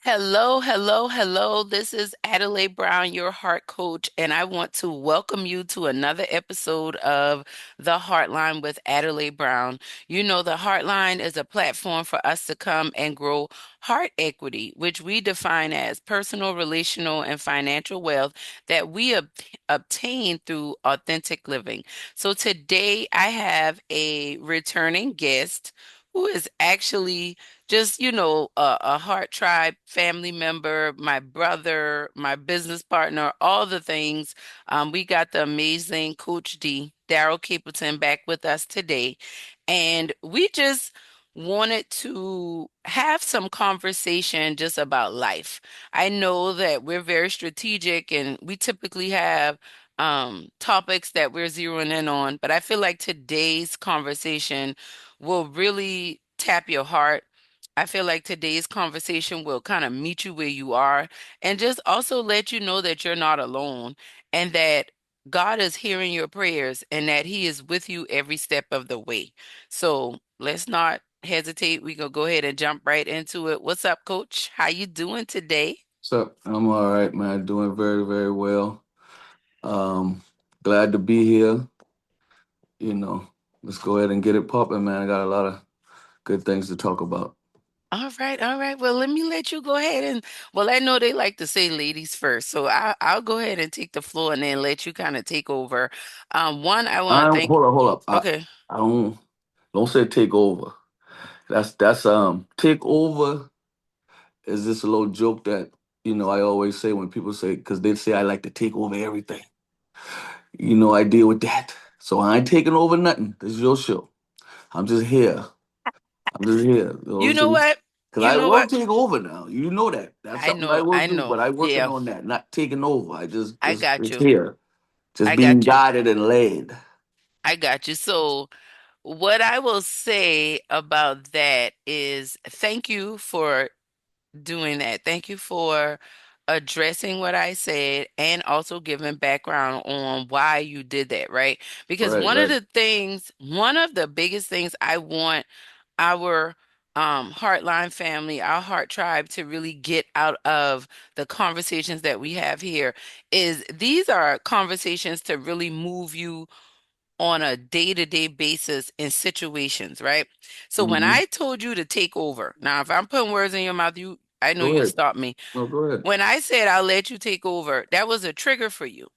Hello, hello, hello. This is Adelaide Brown, your heart coach, and I want to welcome you to another episode of the HeartLine with Adelaide Brown. You know, the HeartLine is a platform for us to come and grow heart equity, which we define as personal, relational, and financial wealth that we obtain through authentic living. So today I have a returning guest who is actually just a heart tribe family member, my brother, my business partner, all the things. We got the amazing Coach D, Darryl Capleton, back with us today, and we just wanted to have some conversation just about life. I know that we're very strategic and we typically have topics that we're zeroing in on, but I feel like today's conversation will really tap your heart. I feel like today's conversation will kind of meet you where you are and just also let you know that you're not alone and that God is hearing your prayers and that He is with you every step of the way. So let's not hesitate. We gonna go ahead and jump right into it. What's up, Coach? How you doing today? So I'm all right, man. Doing very, very well. Um, Glad to be here. You know, let's go ahead and get it popping, man. I got a lot of good things to talk about. All right, all right. Well, let me let you go ahead and well, I know they like to say ladies first, so I'll go ahead and take the floor and then let you kind of take over. One, I want I to don't thank. hold up. Okay. I don't say take over. That's take over is just a little joke that I always say when people say because they say I like to take over everything. I deal with that. So I ain't taking over nothing. This is your show. I'm just here. I'm just here. You know what? Because You I know will what? take over now. You know that. That's something I will I do, know. but I'm working Yeah, on that, not taking over. I just I just got it's you. here. Just I being got you. guided and led. I got you. So, what I will say about that is thank you for doing that. Thank you for addressing what I said and also giving background on why you did that, right? Because Right, right. one of the biggest things I want our Heartline family, our Heart Tribe to really get out of the conversations that we have here is these are conversations to really move you on a day-to-day basis in situations, right? So when Mm-hmm. I told you to take over, now if I'm putting words in your mouth, I know Go you'll ahead. stop me. No, go ahead. When I said I'll let you take over, that was a trigger for you,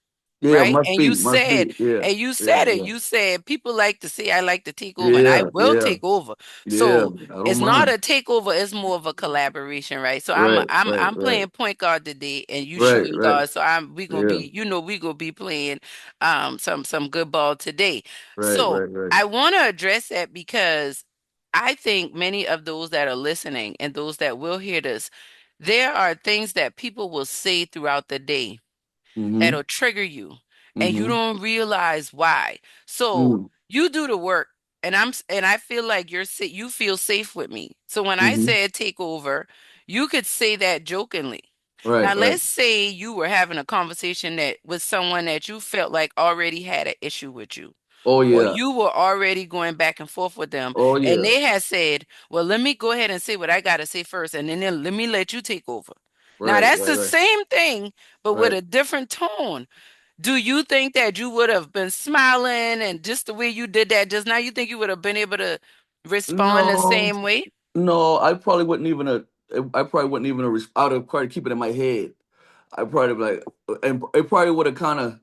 Yeah, right? must be, must be. Yeah, yeah, yeah. You said people like to say I like to take over and I Yeah, will yeah, take over. yeah. So I don't it's not mind. a takeover, it's more of a collaboration, right? So Right, right, I'm right, playing point guard today and you right, shooting right. guard. So I'm we gonna Yeah, be, we gonna be playing some good ball today. right, So right, right. I wanna address that because I think many of those that are listening and those that will hear this, there are things that people will say throughout the day Mm-hmm. that'll trigger you and you Mm-hmm. don't realize why. So Mm-hmm. you do the work and I feel like you feel safe with me. So when I Mm-hmm. said take over, you could say that jokingly. Right, Now right. let's say you were having a conversation that with someone that you felt like already had an issue with you. Oh Or yeah. you were already going back and forth with them, Oh and yeah. they had said, "Well, let me go ahead and say what I got to say first, and then let me let you take over." Now, Right, that's right, the right, same thing, but with right. a different tone. Do you think that you would have been smiling and just the way you did that just now, you think you would have been able to respond the No, same way? no, I probably wouldn't even I'd have probably keep it in my head. I probably be like, and it probably would have kind of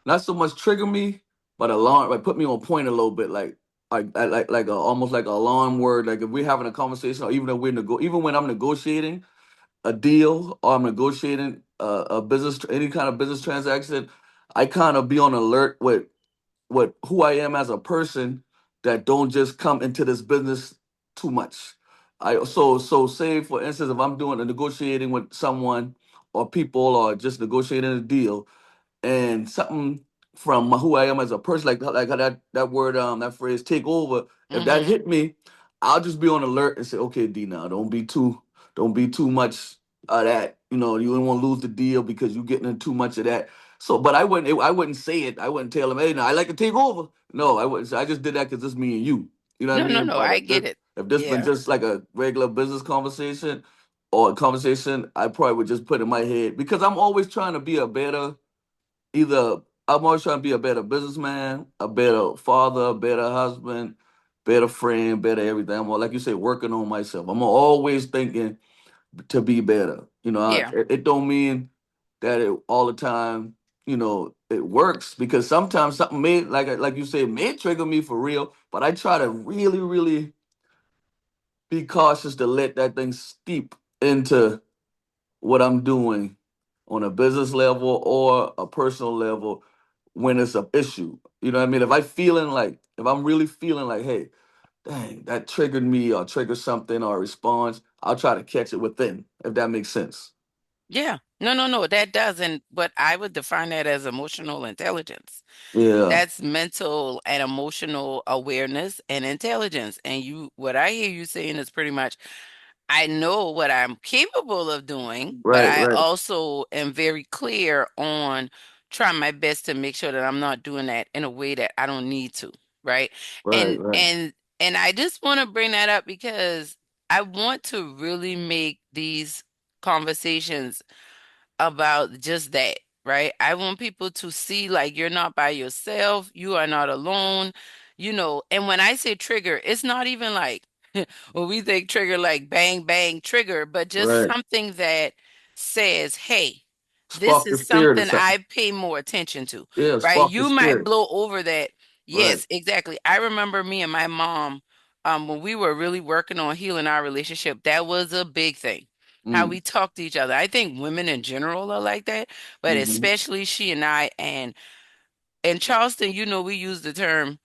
not so much trigger me, but alarm, like put me on point a little bit, like almost like an alarm word. Like if we're having a conversation, or even if even when I'm negotiating a deal or I'm negotiating a business, any kind of business transaction, I kind of be on alert with what who I am as a person that don't just come into this business too much. So say for instance if I'm doing a negotiating with someone or people or just negotiating a deal and something from who I am as a person, like how that word that phrase take over. If that Mm-hmm. hit me, I'll just be on alert and say, okay, D, now don't be too much of that. You don't want to lose the deal because you're getting in too much of that. So, but I wouldn't say it. I wouldn't tell him, hey, now I like to take over. No, I wouldn't. I just did that because it's me and you. You know what I No, no, mean? no, But I get it. if this been Yeah. just like a regular business conversation, or a conversation, I probably would just put in my head because I'm always trying to be a better either I'm always trying to be a better businessman, a better father, a better husband, better friend, better everything. I'm like you say, working on myself. I'm always thinking to be better. Yeah. It don't mean that it all the time. It works because sometimes something may like you say may trigger me for real, but I try to really, really be cautious to let that thing steep into what I'm doing on a business level or a personal level when it's an issue. You know what I mean? If I'm really feeling like, hey, dang, that triggered me or triggered something or a response, I'll try to catch it within, if that makes sense. Yeah. No, no, no, that doesn't. But I would define that as emotional intelligence. Yeah. That's mental and emotional awareness and intelligence. And what I hear you saying is pretty much, I know what I'm capable of doing, but Right, I right, also am very clear on trying my best to make sure that I'm not doing that in a way that I don't need to, right? right, And right, and and I just want to bring that up because I want to really make these conversations about just that, right? I want people to see like you're not by yourself, you are not alone, And when I say trigger, it's not even like well, we think trigger like bang, bang, trigger, but just right. something that says, hey, this Spark the is spirit or something something. I pay more attention to, Yeah, right? spark the You might spirit. blow over that. Right. Yes, exactly. I remember me and my mom, when we were really working on healing our relationship, that was a big thing. How Mm. we talk to each other. I think women in general are like that, but Mm-hmm. especially she and I. And in Charleston, we use the term,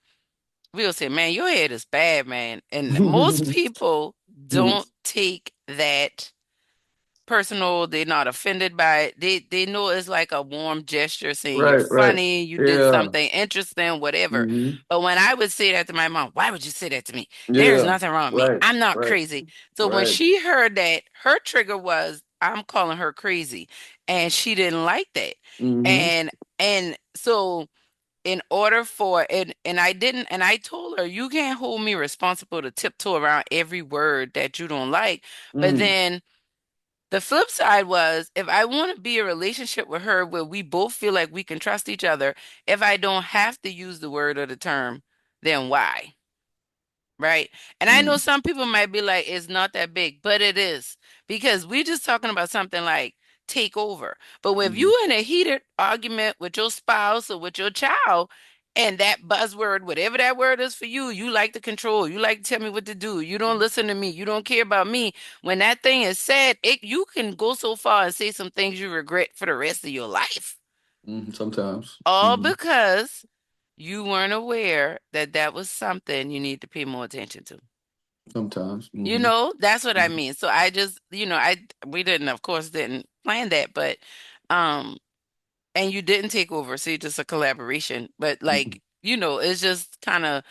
we'll say, man, your head is bad, man. And most people don't take that personal. They're not offended by it. They know it's like a warm gesture saying you're Right, right. funny, you did Yeah. something interesting, whatever. Mm-hmm. But when I would say that to my mom, why would you say that to me? There's Yeah. nothing wrong with me. Right, I'm not right, crazy. So when right. she heard that, her trigger was I'm calling her crazy, and she didn't like that. Mm-hmm. And so in order for and I didn't, and I told her you can't hold me responsible to tiptoe around every word that you don't like. But Mm. then the flip side was, if I want to be a relationship with her where we both feel like we can trust each other, if I don't have to use the word or the term, then why? Right? And I know Mm. some people might be like, it's not that big, but it is. Because we're just talking about something like take over. But if Mm. you in a heated argument with your spouse or with your child, and that buzzword, whatever that word is for you, you like to control, you like to tell me what to do, you don't listen to me, you don't care about me. When that thing is said, you can go so far and say some things you regret for the rest of your life. Sometimes. All because you weren't aware that that was something you need to pay more attention to. Sometimes. That's what I mean. So I just, we didn't, of course, didn't plan that, but, um, and you didn't take over. So it's just a collaboration. But like, it's just kind of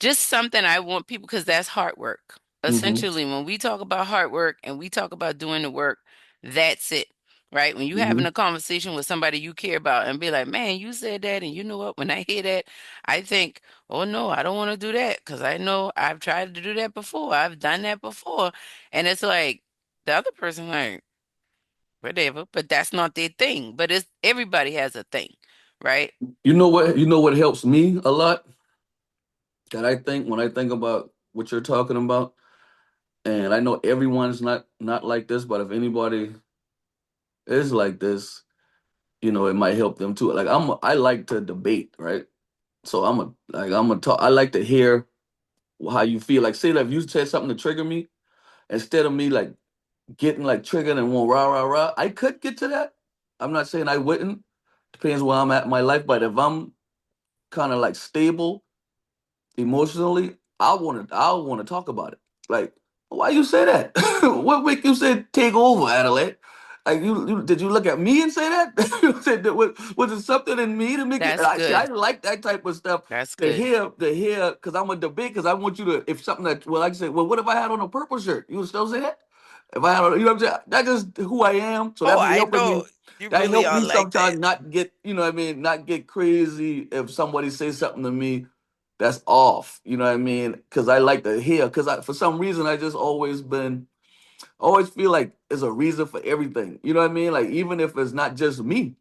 just something I want people, because that's hard work. Hmm. Essentially, when we talk about hard work and we talk about doing the work, that's it. Right? When you having Hmm. a conversation with somebody you care about and be like, man, you said that, and you know what? When I hear that, I think, oh no, I don't want to do that because I know I've tried to do that before. I've done that before. And it's like the other person, like, whatever, but that's not their thing. But it's everybody has a thing, right? You know what? You know what helps me a lot. That I think when I think about what you're talking about, and I know everyone's not like this, but if anybody is like this, it might help them too. Like I like to debate, right? So I'm a talk. I like to hear how you feel. Like say that if you said something to trigger me, instead of me like getting like triggered and want rah rah rah, I could get to that. I'm not saying I wouldn't. Depends where I'm at in my life. But if I'm kind of like stable emotionally, I want to talk about it. Like, why you say that? What make you say take over, Adelaide? Like did you look at me and say that? You said that was it something in me to make it? And That's I see. I good. like that type of stuff That's to good. hear because I'm a debate because I want you to if something that like I said, well, what if I had on a purple shirt? You would still say that? If I had on, what I'm saying? That's just who I am. So Oh, that be I helping know me. you That really helped are me like that. sometimes not get, what I mean, not get crazy if somebody says something to me that's off. You know what I mean? Because I like to hear. Because for some reason I just always been. I always feel like there's a reason for everything. You know what I mean? Like even if it's not just me,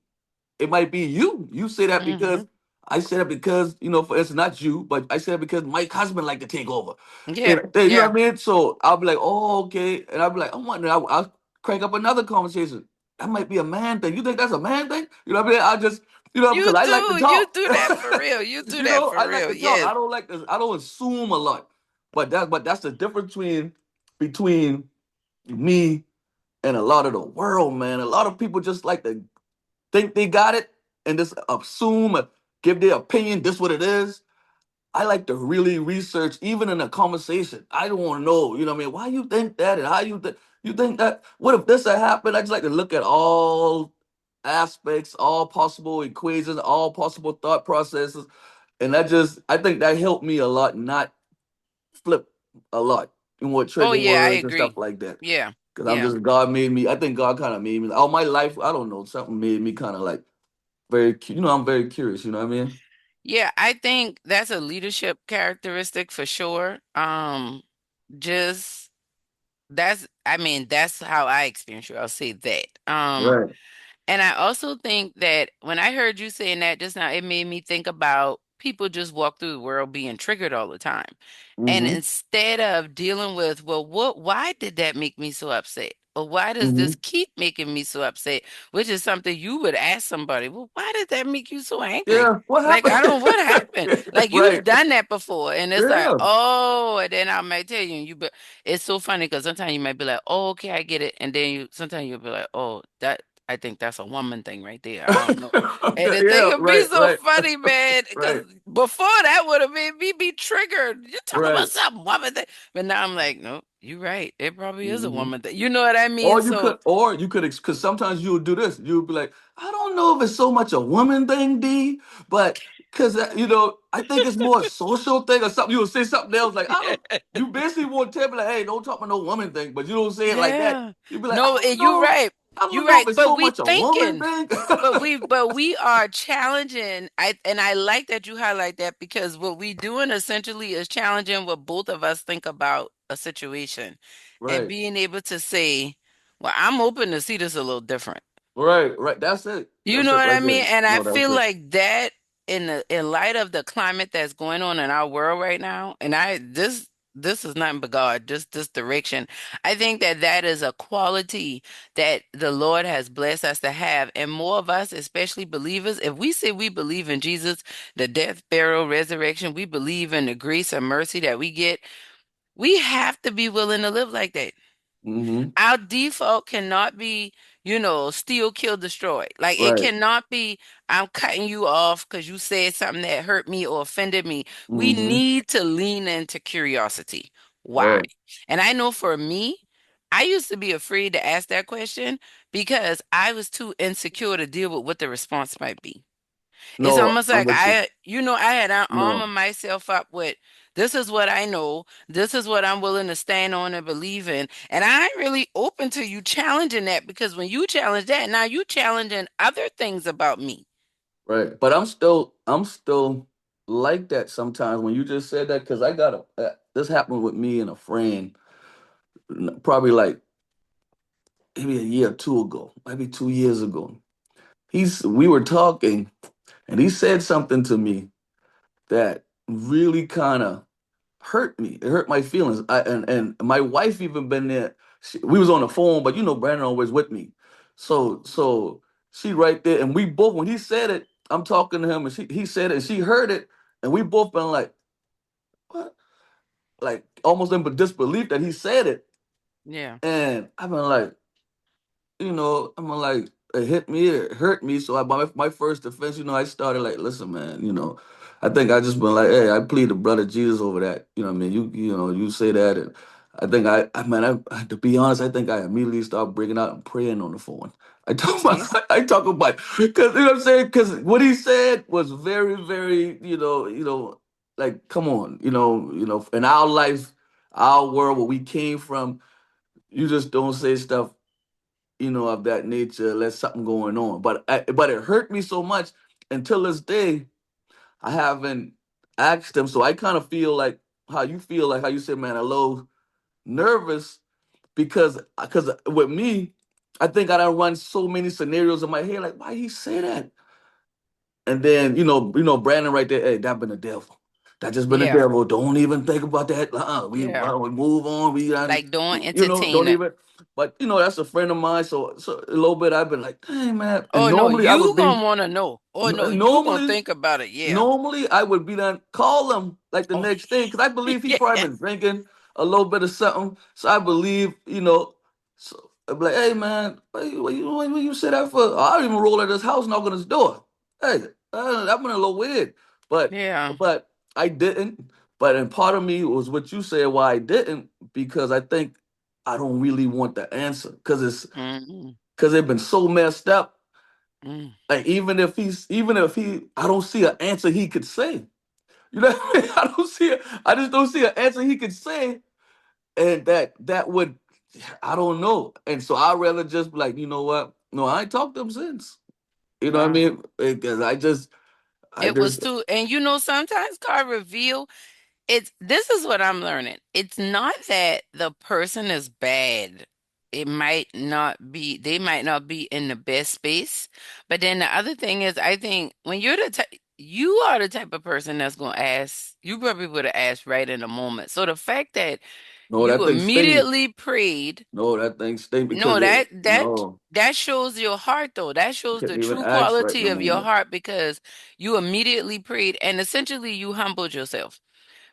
it might be you. You say that Hmm. because I say that because for instance, not you, but I say that because Mike's husband like to take over. Yeah, You know yeah. what I mean? So I'll be like, oh, okay, and I'll be like, I'm wondering. I'll crank up another conversation. That might be a man thing. You think that's a man thing? You know what I mean? I just, because I like to You talk. do that for real. You do that I for like real. to talk. Yes. I don't like to. I don't assume a lot. But that's the difference between me and a lot of the world, man. A lot of people just like to think they got it and just assume, give their opinion. This what it is. I like to really research, even in a conversation. I don't want to know, you know what I mean? Why you think that and how you think that? What if this had happened? I just like to look at all aspects, all possible equations, all possible thought processes, and I think that helped me a lot, not flip a lot in what Oh trigger yeah, I words and stuff agree. like that. Yeah. Because I'm Yeah. just God made me. I think God kind of made me. All my life, I don't know, something made me kind of like very. I'm very curious. You know what I mean? Yeah, I think that's a leadership characteristic for sure. Just that's I mean, that's how I experience you. I'll say that. Right. And I also think that when I heard you saying that just now, it made me think about people just walk through the world being triggered all the time. And Mm-hmm. instead of dealing with, well, why did that make me so upset? Or why does Mm-hmm. this keep making me so upset? Which is something you would ask somebody, well, why did that make you so angry? Yeah. What Like, I happened? don't, what happened? Like, you've Right. done that before. And it's like, Yeah. oh, and then I might tell you, and it's so funny because sometimes you might be like, oh, okay, I get it. And then sometimes you'll be like, oh, I think that's a woman thing right there. I don't know. And the thing Yeah. would be Right. so Right. funny, man, because Right. before that would have made me be triggered. You talk about Right. some woman thing. But now I'm like, no, you're right. It probably is a Mm-hmm. woman thing. You know what I mean? So, Or you could, because sometimes you'll do this. You'll be like, I don't know if it's so much a woman thing, D, but because I think it's more a social thing or something. You'll say something else like, I don't. You basically want to tell me like, hey, don't talk about no woman thing, but you don't say it like that. yeah. You'll be like, No, and you're right. I don't You're know if right. it's But so we much a woman thinking. thing. But we are challenging. I like that you highlight that because what we doing essentially is challenging what both of us think about a situation and Right, being able to say, well, I'm open to see this a little different. right. That's it. You That's know it what I right mean? there. And I No, that's feel it. like that in light of the climate that's going on in our world right now, and this is nothing but God, just this direction. I think that that is a quality that the Lord has blessed us to have, and more of us, especially believers, if we say we believe in Jesus, the death, burial, resurrection, we believe in the grace and mercy that we get, we have to be willing to live like that. Mm-hmm. Our default cannot be, steal, kill, destroy. Like it Right. cannot be, I'm cutting you off because you said something that hurt me or offended me. We Mm-hmm. need to lean into curiosity. Why? Right. And I know for me, I used to be afraid to ask that question because I was too insecure to deal with what the response might be. It's No, almost I'm like with you. I had to armor No. myself up with this is what I know, this is what I'm willing to stand on and believe in. And I ain't really open to you challenging that because when you challenge that, now you challenging other things about me. Right. But I'm still like that sometimes when you just said that because I got this happened with me and a friend probably like maybe a year or two ago, maybe 2 years ago. We were talking and he said something to me that really kind of hurt me. It hurt my feelings. And my wife even been there. We was on the phone, but Brandon always with me. So she right there, and we both when he said it, I'm talking to him, and he said it, and she heard it, and we both been like, what? Like almost in disbelief that he said it, Yeah. and I've been like, I'm like, it hit me, it hurt me. So my first defense, I started like, listen, man, I think I just been like, hey, I plead the blood of Jesus over that. You know what I mean? You say that, and I think to be honest, I think I immediately start breaking out and praying on the phone. I talk about, See? I talk about, because you know what I'm saying? Because what he said was very, very, like, come on, in our life, our world, where we came from, you just don't say stuff of that nature unless something going on. But it hurt me so much until this day. I haven't asked them, so I kind of feel like how you feel, like how you said, man, a little nervous because with me, I think I done run so many scenarios in my head. Like, why he say that? And then Brandon right there. Hey, that been the devil. That just been the Yeah. devil. Don't even think about that. Yeah. We move on. Like don't entertain Don't it. even. But that's a friend of mine. So a little bit, I've been like, dang man. And Oh no, normally I you would be. gonna wanna know. Oh no, you gonna Normally, think about it. Yeah. normally I would be done call him like the Oh next day because I believe he yeah. probably been drinking a little bit of something. So I believe, so I'd be like, hey man, what you say that for? I'll even roll at his house, knock on his door. Hey, that been a little weird. But Yeah. but I didn't. But and part of me was what you said why I didn't, because I think I don't really want the answer. Mm-hmm. Because it's been so messed up. Mm. Like even if he I don't see an answer he could say. You know what I mean? I just don't see an answer he could say, and that would, I don't know. And so I'd rather just be like, you know what? No, I ain't talked to him since. You know what I Wow. mean? Because I It just was too, and sometimes God reveal this is what I'm learning. It's not that the person is bad. They might not be in the best space. But then the other thing is, I think when you are the type of person that's going to ask, you probably would have asked right in the moment. So the fact that no, you that thing sting. immediately prayed, No, that thing sting no, because no, that shows your heart though. That you shows the couldn't even true ask right in quality the of your moment. heart because you immediately prayed and essentially you humbled yourself.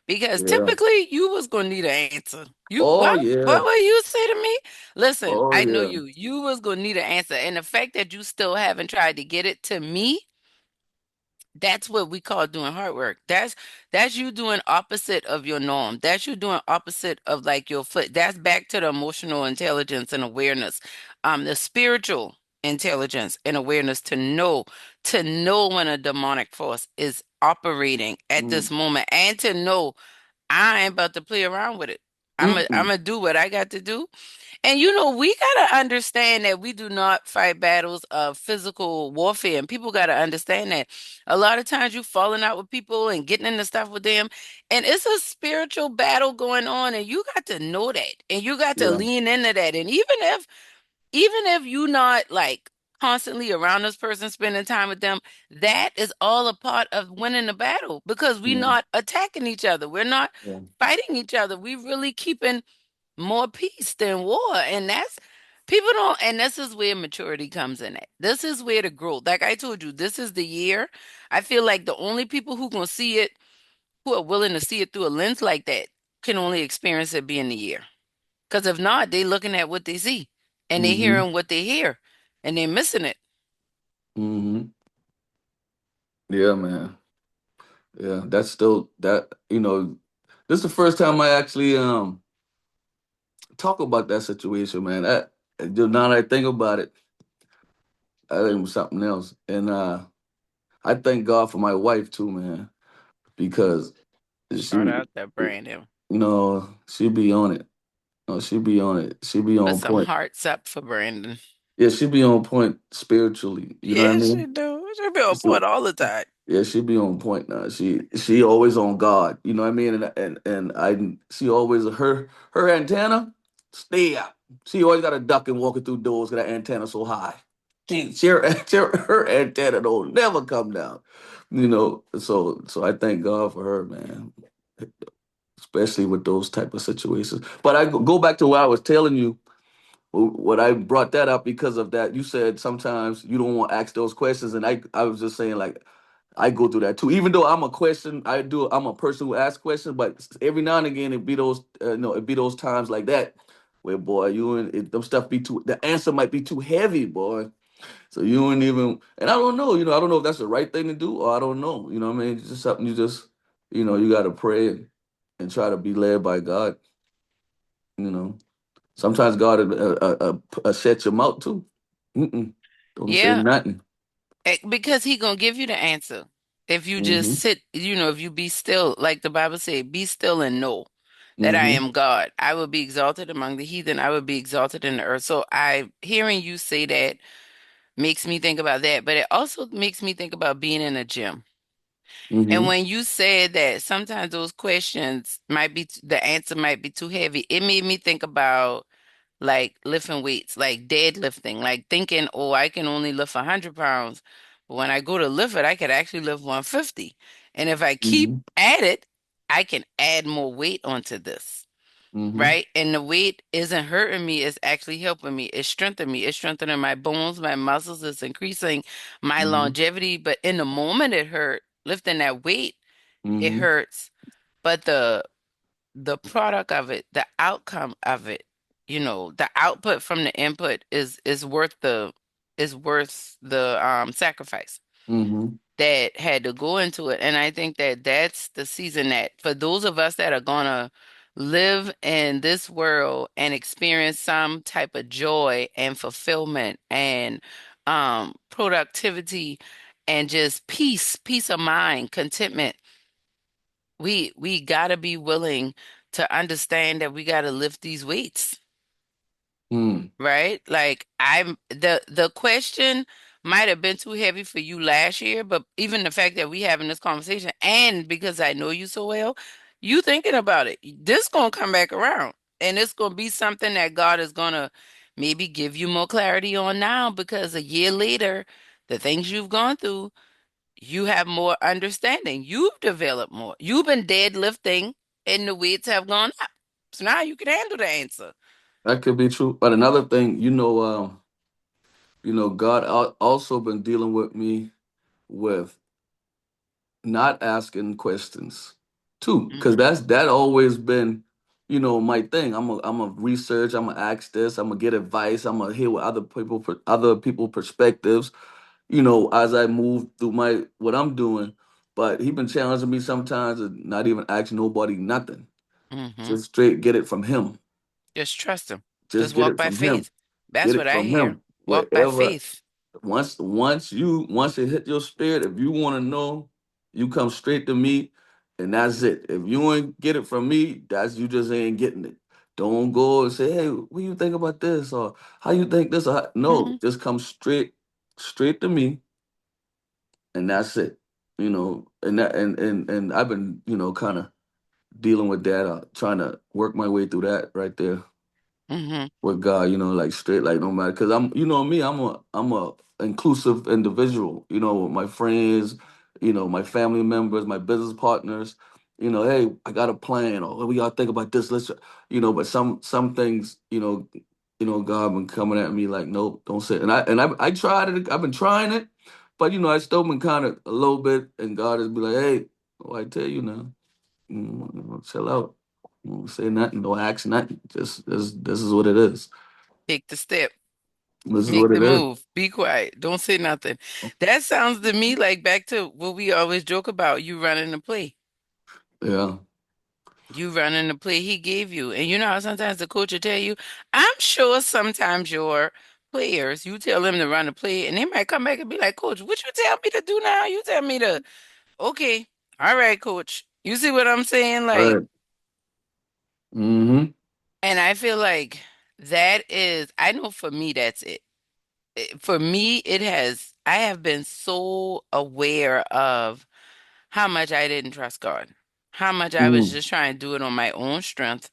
Because Yeah. typically you was gonna need an answer. You Oh what yeah. will you say to me? Listen, Oh I know yeah. you. You was gonna need an answer. And the fact that you still haven't tried to get it to me, that's what we call doing hard work. That's you doing opposite of your norm. That's you doing opposite of like your foot. That's back to the emotional intelligence and awareness. The spiritual intelligence and awareness to know when a demonic force is operating at Mm. this moment and to know I ain't about to play around with it. I'm Mm-mm. gonna do what I got to do. And we gotta understand that we do not fight battles of physical warfare. And people gotta understand that. A lot of times you falling out with people and getting into stuff with them, and it's a spiritual battle going on, and you got to know that, and you got to Yeah. lean into that. And even if you not like constantly around this person spending time with them, that is all a part of winning the battle because we're Yeah. not attacking each other, we're not Yeah. fighting each other, we really keeping more peace than war. And that's people don't, and this is where maturity comes in at. This is where the growth, like I told you, this is the year. I feel like the only people who gonna see it, who are willing to see it through a lens like that, can only experience it being the year. Because if not, they looking at what they see and they Mm-hmm. hearing what they hear and they're missing it. Mm-hmm. Yeah, man. Yeah, that's still that, this is the first time I actually talk about that situation, man. Now that I think about it, I think it was something else. And I thank God for my wife too, man, because Start she out that Brandon. she be on it. No, she be on it. She be Put on some point. hearts up for Brandon. Yeah, she be on point spiritually. You know what I Yes, she mean? do. She be on She, point all the time. yeah, she be on point now. She always on God. You know what I mean? And I she always her antenna stay up. She always got a duck and walking through doors because that antenna so high. Her antenna don't never come down. So I thank God for her, man, especially with those type of situations. But I go back to what I was telling you. What I brought that up because of that. You said sometimes you don't want to ask those questions, and I was just saying like I go through that too. Even though I'm a person who asks questions, but every now and again it be those times like that where boy them stuff be too the answer might be too heavy, boy. So you ain't even and I don't know, I don't know if that's the right thing to do or I don't know. You know what I mean? It's just something you gotta pray and try to be led by God, you know. Sometimes God set your mouth too. Mm-mm. Don't say Yeah, nothing. because he gonna give you the answer. If you just Mm-hmm. sit, if you be still, like the Bible say, be still and know that I Mm-hmm. am God. I will be exalted among the heathen. I will be exalted in the earth. So I hearing you say that makes me think about that, but it also makes me think about being in a gym. And Mm-hmm. when you said that sometimes those questions might be, the answer might be too heavy, it made me think about like lifting weights, like deadlifting, like thinking, oh, I can only lift 100 pounds. But when I go to lift it, I could actually lift 150. And if I keep Mm-hmm. at it, I can add more weight onto this. Mm-hmm. Right? And the weight isn't hurting me, it's actually helping me. It's strengthening me. It's strengthening my bones, my muscles. It's increasing my Mm-hmm. longevity. But in the moment it hurt, lifting that weight, it Mm-hmm. hurts. But the product of it, the outcome of it, the output from the input is worth the sacrifice Mm-hmm. that had to go into it. And I think that that's the season that for those of us that are gonna live in this world and experience some type of joy and fulfillment and productivity and just peace of mind, contentment, we gotta be willing to understand that we gotta lift these weights, Mm. right? Like the question might have been too heavy for you last year, but even the fact that we having this conversation and because I know you so well, you thinking about it, this gonna come back around and it's gonna be something that God is gonna maybe give you more clarity on now because a year later, the things you've gone through you have more understanding. You've developed more. You've been deadlifting and the weights have gone up. So now you can handle the answer. That could be true. But another thing, God also been dealing with me with not asking questions too, because Hmm. that always been, my thing. I'm a research. I'm gonna ask this. I'm gonna get advice. I'm gonna hear what other people perspectives. As I move through my what I'm doing. But he been challenging me sometimes to not even ask nobody nothing. Hmm. Just straight get it from him. Just trust him. Just Just get walk it by from him. faith. That's Get what it I from hear. him. Walk by Wherever faith. once it hit your spirit, if you want to know, you come straight to me, and that's it. If you ain't get it from me, that's you just ain't getting it. Don't go and say, "Hey, what do you think about this?" or "How you think this?" No, Hmm. just come straight to me, and that's it. And and I've been kind of dealing with that, trying to work my way through that right there Hmm. with God, like straight, like no matter, because me, I'm a inclusive individual, with my friends, my family members, my business partners, hey, I got a plan, or what we gotta think about this, but some things, God been coming at me like, nope, don't say it. And I tried it, I've been trying it, but I still been kind of a little bit, and God has been like, hey, oh, I tell you now, chill out. Don't say nothing, don't ask nothing. Just this is what it is. Take the step. This is Make what the it is. move. Be quiet. Don't say nothing. That sounds to me like back to what we always joke about, you running the play. Yeah. You running the play he gave you. And you know how sometimes the coach will tell you, I'm sure sometimes your players, you tell them to run the play, and they might come back and be like, Coach, what you tell me to do now? You tell me to, okay, all right, coach. You see what I'm saying? Like, Right. Mm-hmm. and I feel like that is, I know for me, that's it. For me, I have been so aware of how much I didn't trust God, how much I was Mm. just trying to do it on my own strength,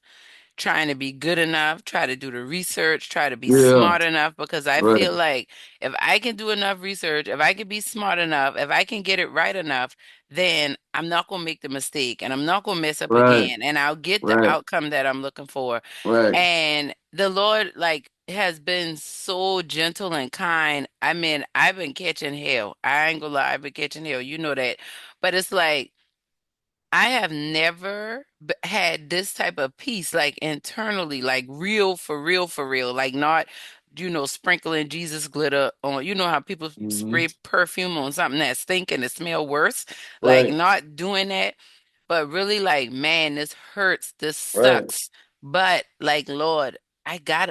trying to be good enough, try to do the research, try to be Yeah. smart enough because I Right. feel like if I can do enough research, if I can be smart enough, if I can get it right enough, then I'm not going to make the mistake and I'm not going to mess up Right. again and I'll get the Right. outcome that I'm looking for. Right. And the Lord like has been so gentle and kind. I mean, I've been catching hell. I ain't gonna lie, I've been catching hell. You know that. But it's like I have never had this type of peace, like internally, like real for real for real, like not, sprinkling Jesus glitter on. You know how people Mm-hmm. spray perfume on something that stink and it smell worse, like Right. not doing that, but really like, man, this hurts, this Right. sucks, but like, Lord, I got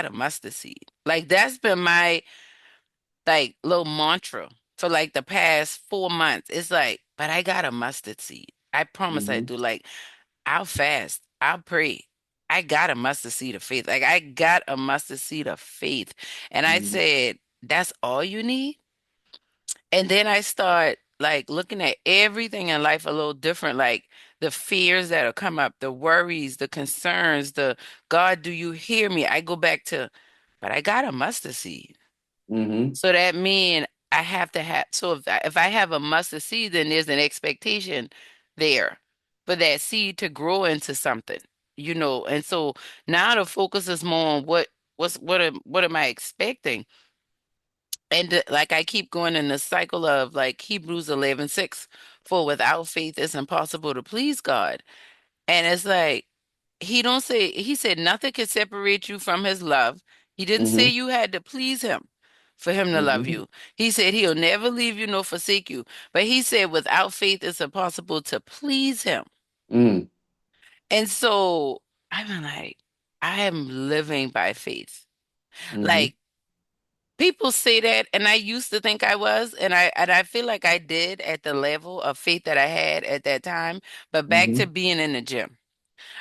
a mustard seed. Like that's been my like little mantra for like the past 4 months. It's like, but I got a mustard seed. I promise I Mm-hmm. do. Like, I'll fast. I'll pray. I got a mustard seed of faith. Like, I got a mustard seed of faith. And I Mm-hmm. said, that's all you need? And then I start like looking at everything in life a little different. Like, the fears that'll come up, the worries, the concerns, the God, do you hear me? I go back to, but I got a mustard seed. Mhm. So that means I have to have, so if I have a mustard seed, then there's an expectation there for that seed to grow into something, and so now the focus is more on what am I expecting? And like I keep going in the cycle of like Hebrews 11:6, for without faith it's impossible to please God. And it's like he said nothing can separate you from his love. He didn't say Mhm. you had to please him for him to love Mhm. you. He said he'll never leave you nor forsake you. But he said without faith it's impossible to please him. Mm. And so I'm like, I am living by faith. Mhm. Like people say that, and I used to think I was, and I feel like I did at the level of faith that I had at that time. But back to Mhm. being in the gym,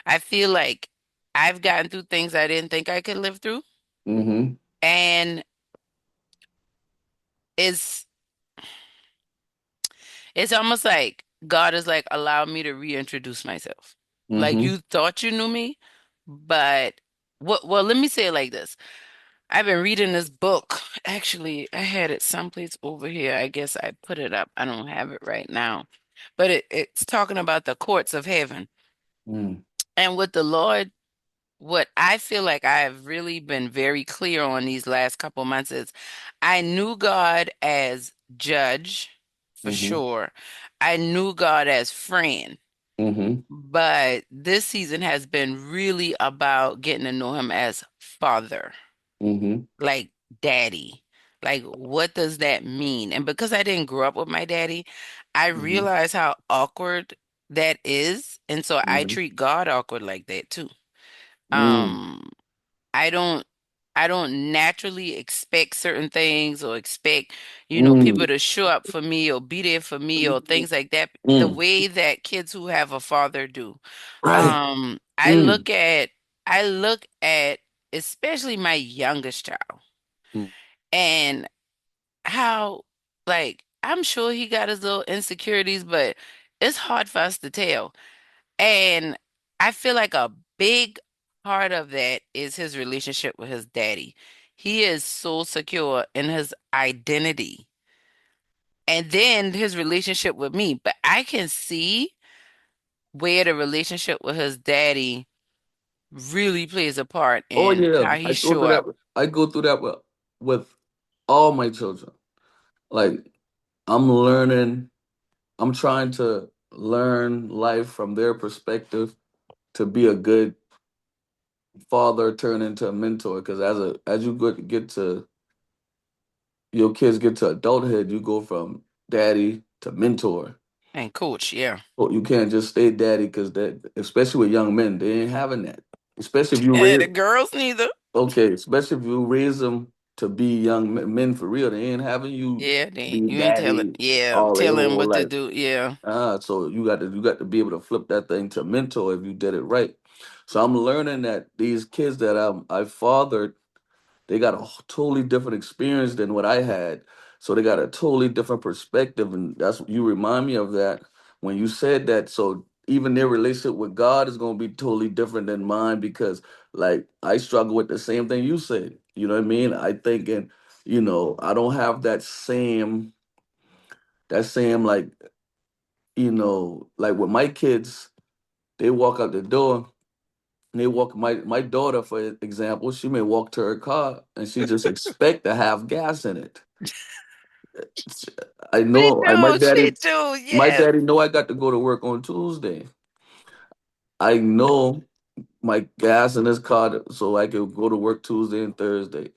I feel like I've gotten through things I didn't think I could live through, Mhm. and it's it's almost like God is like allowed me to reintroduce myself. Like Mhm. you thought you knew me, but what? Well, let me say it like this. I've been reading this book. Actually, I had it someplace over here. I guess I put it up. I don't have it right now. But it's talking about the courts of heaven. Mm. And with the Lord, what I feel like I have really been very clear on these last couple months is I knew God as judge for Mhm. sure. I knew God as friend. Mhm. But this season has been really about getting to know him as father, Mhm. like daddy. Like, what does that mean? And because I didn't grow up with my daddy, I Mhm. realize how awkward that is. And so I Mhm. treat God awkward like that too. Mm. Um, I don't I don't naturally expect certain things or expect, Mm. people to show up for me or be there for me or things like that the Mm. way that kids who have a father do. Right. I Mm. look at especially my youngest child Mm. and how like I'm sure he got his little insecurities, but it's hard for us to tell. And I feel like a big part of that is his relationship with his daddy. He is so secure in his identity. And then his relationship with me. But I can see where the relationship with his daddy really plays a part Oh in yeah, how I he go show through that. up. I go through that with all my children. Like I'm learning. I'm trying to learn life from their perspective to be a good father, turn into a mentor. Because as you get to your kids get to adulthood, you go from daddy to mentor. And coach, yeah. Well, you can't just stay daddy because that, especially with young men, they ain't having that. Especially if you And raise, the girls neither. okay, especially if you raise them to be young men for real, they ain't having you Yeah, be you ain't telling. daddy Yeah, all their telling whole what to life. do. Yeah. So you got to be able to flip that thing to mentor if you did it right. So I'm learning that these kids that I fathered, they got a totally different experience than what I had. So they got a totally different perspective, and that's you remind me of that when you said that. So even their relationship with God is going to be totally different than mine because, like, I struggle with the same thing you said. You know what I mean? I think, and I don't have that same like like with my kids, they walk out the door. And they walk my daughter, for example, she may walk to her car and she just expect to have gas in it. I She know my do. She daddy do. my Yes. daddy know I got to go to work on Tuesday. I know my gas in his car so I could go to work Tuesday and Thursday.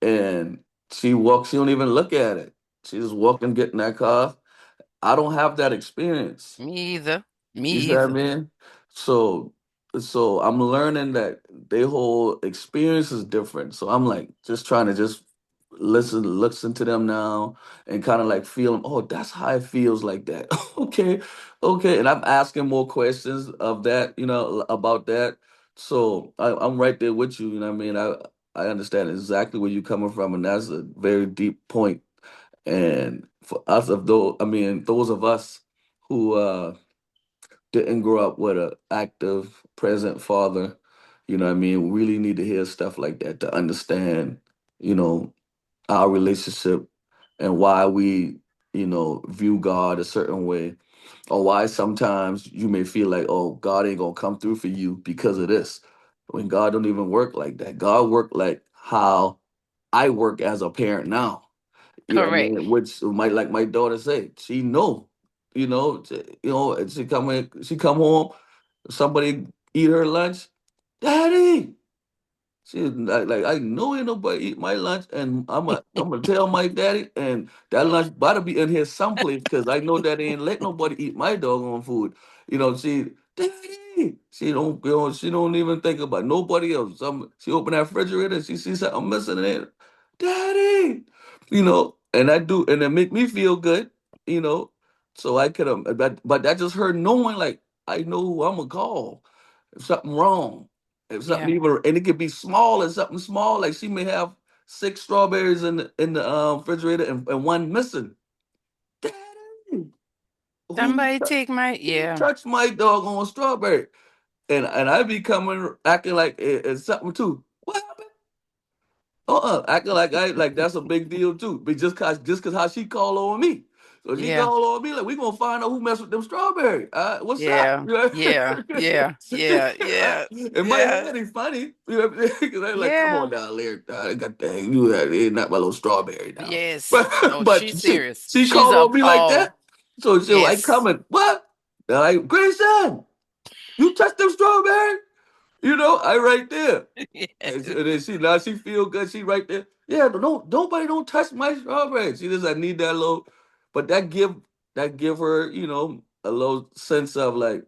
And she don't even look at it. She just walk and get in that car. I don't have that experience. Me either. Me You see what I either. mean? So so I'm learning that their whole experience is different. So I'm like just trying to just listen to them now and kind of like feel, oh, that's how it feels like that. Okay, okay. And I'm asking more questions of that, about that. So I'm right there with you. You know what I mean? I understand exactly where you're coming from, and that's a very deep point. And for us of those, I mean, those of us who didn't grow up with a active, present father, you know what I mean, really need to hear stuff like that to understand, you know, our relationship and why we, view God a certain way, or why sometimes you may feel like, oh, God ain't gonna come through for you because of this. When God don't even work like that. God work like how I work as a parent now. You know what I Correct. mean? Which might, like my daughter say, she know, and she come home, somebody eat her lunch, Daddy. She was like, I know ain't nobody eat my lunch, and I'm gonna tell my daddy, and that lunch better be in here someplace, because I know that ain't let nobody eat my doggone food. Daddy, she don't even think about nobody else. She open that refrigerator, and she sees something missing in it, Daddy, and I do, and it make me feel good, you know. So I could have, but that just her knowing, like, I know who I'm gonna call if something wrong. If something Yeah. even, and it could be small, and something small, like she may have six strawberries in the refrigerator, and one missing. Daddy, Somebody take my, who yeah, touched my doggone strawberry? And I be coming acting like it's something too. What happened? Acting like I like that's a big deal too. But just cause how she call on me. So she yeah, call on me, like, we gonna find out who messed with them strawberries. What's up? yeah, yeah, yeah, yeah, yeah, In my yeah, head, it's funny. You know what I'm saying? 'Cause I'm like, come on yeah, down, Larry. I got that. You had it, not my little strawberry now. yes. But No, but she's she serious. she She's called on me like appalled. that. So I Yes. coming. What? Like, Grayson, you touched them strawberries? I right there. And then she feel good. She right there. Yeah, don't nobody don't touch my strawberries. She just, I need that little, but that give her, a little sense of, like,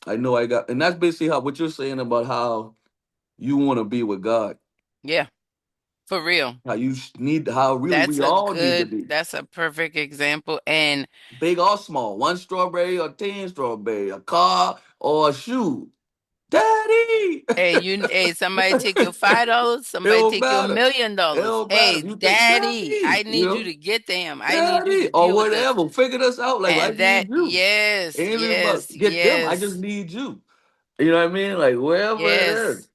I know I got, and that's basically how what you're saying about how you want to be with God. Yeah, for real. How really we all need to be. That's a perfect example. And Big or small. One strawberry or 10 strawberry, a car or a shoe. Daddy! hey, somebody take your $5, It somebody don't take your matter. It $1,000,000. don't matter. Hey, You think, daddy, I Daddy, need you to get them. I need you to Daddy, or deal with this. whatever. Figure this out. Like, I And that, need you. yes, Ain't even yes, about get them. I just yes, need you. You know what I mean? Like, wherever it is. yes.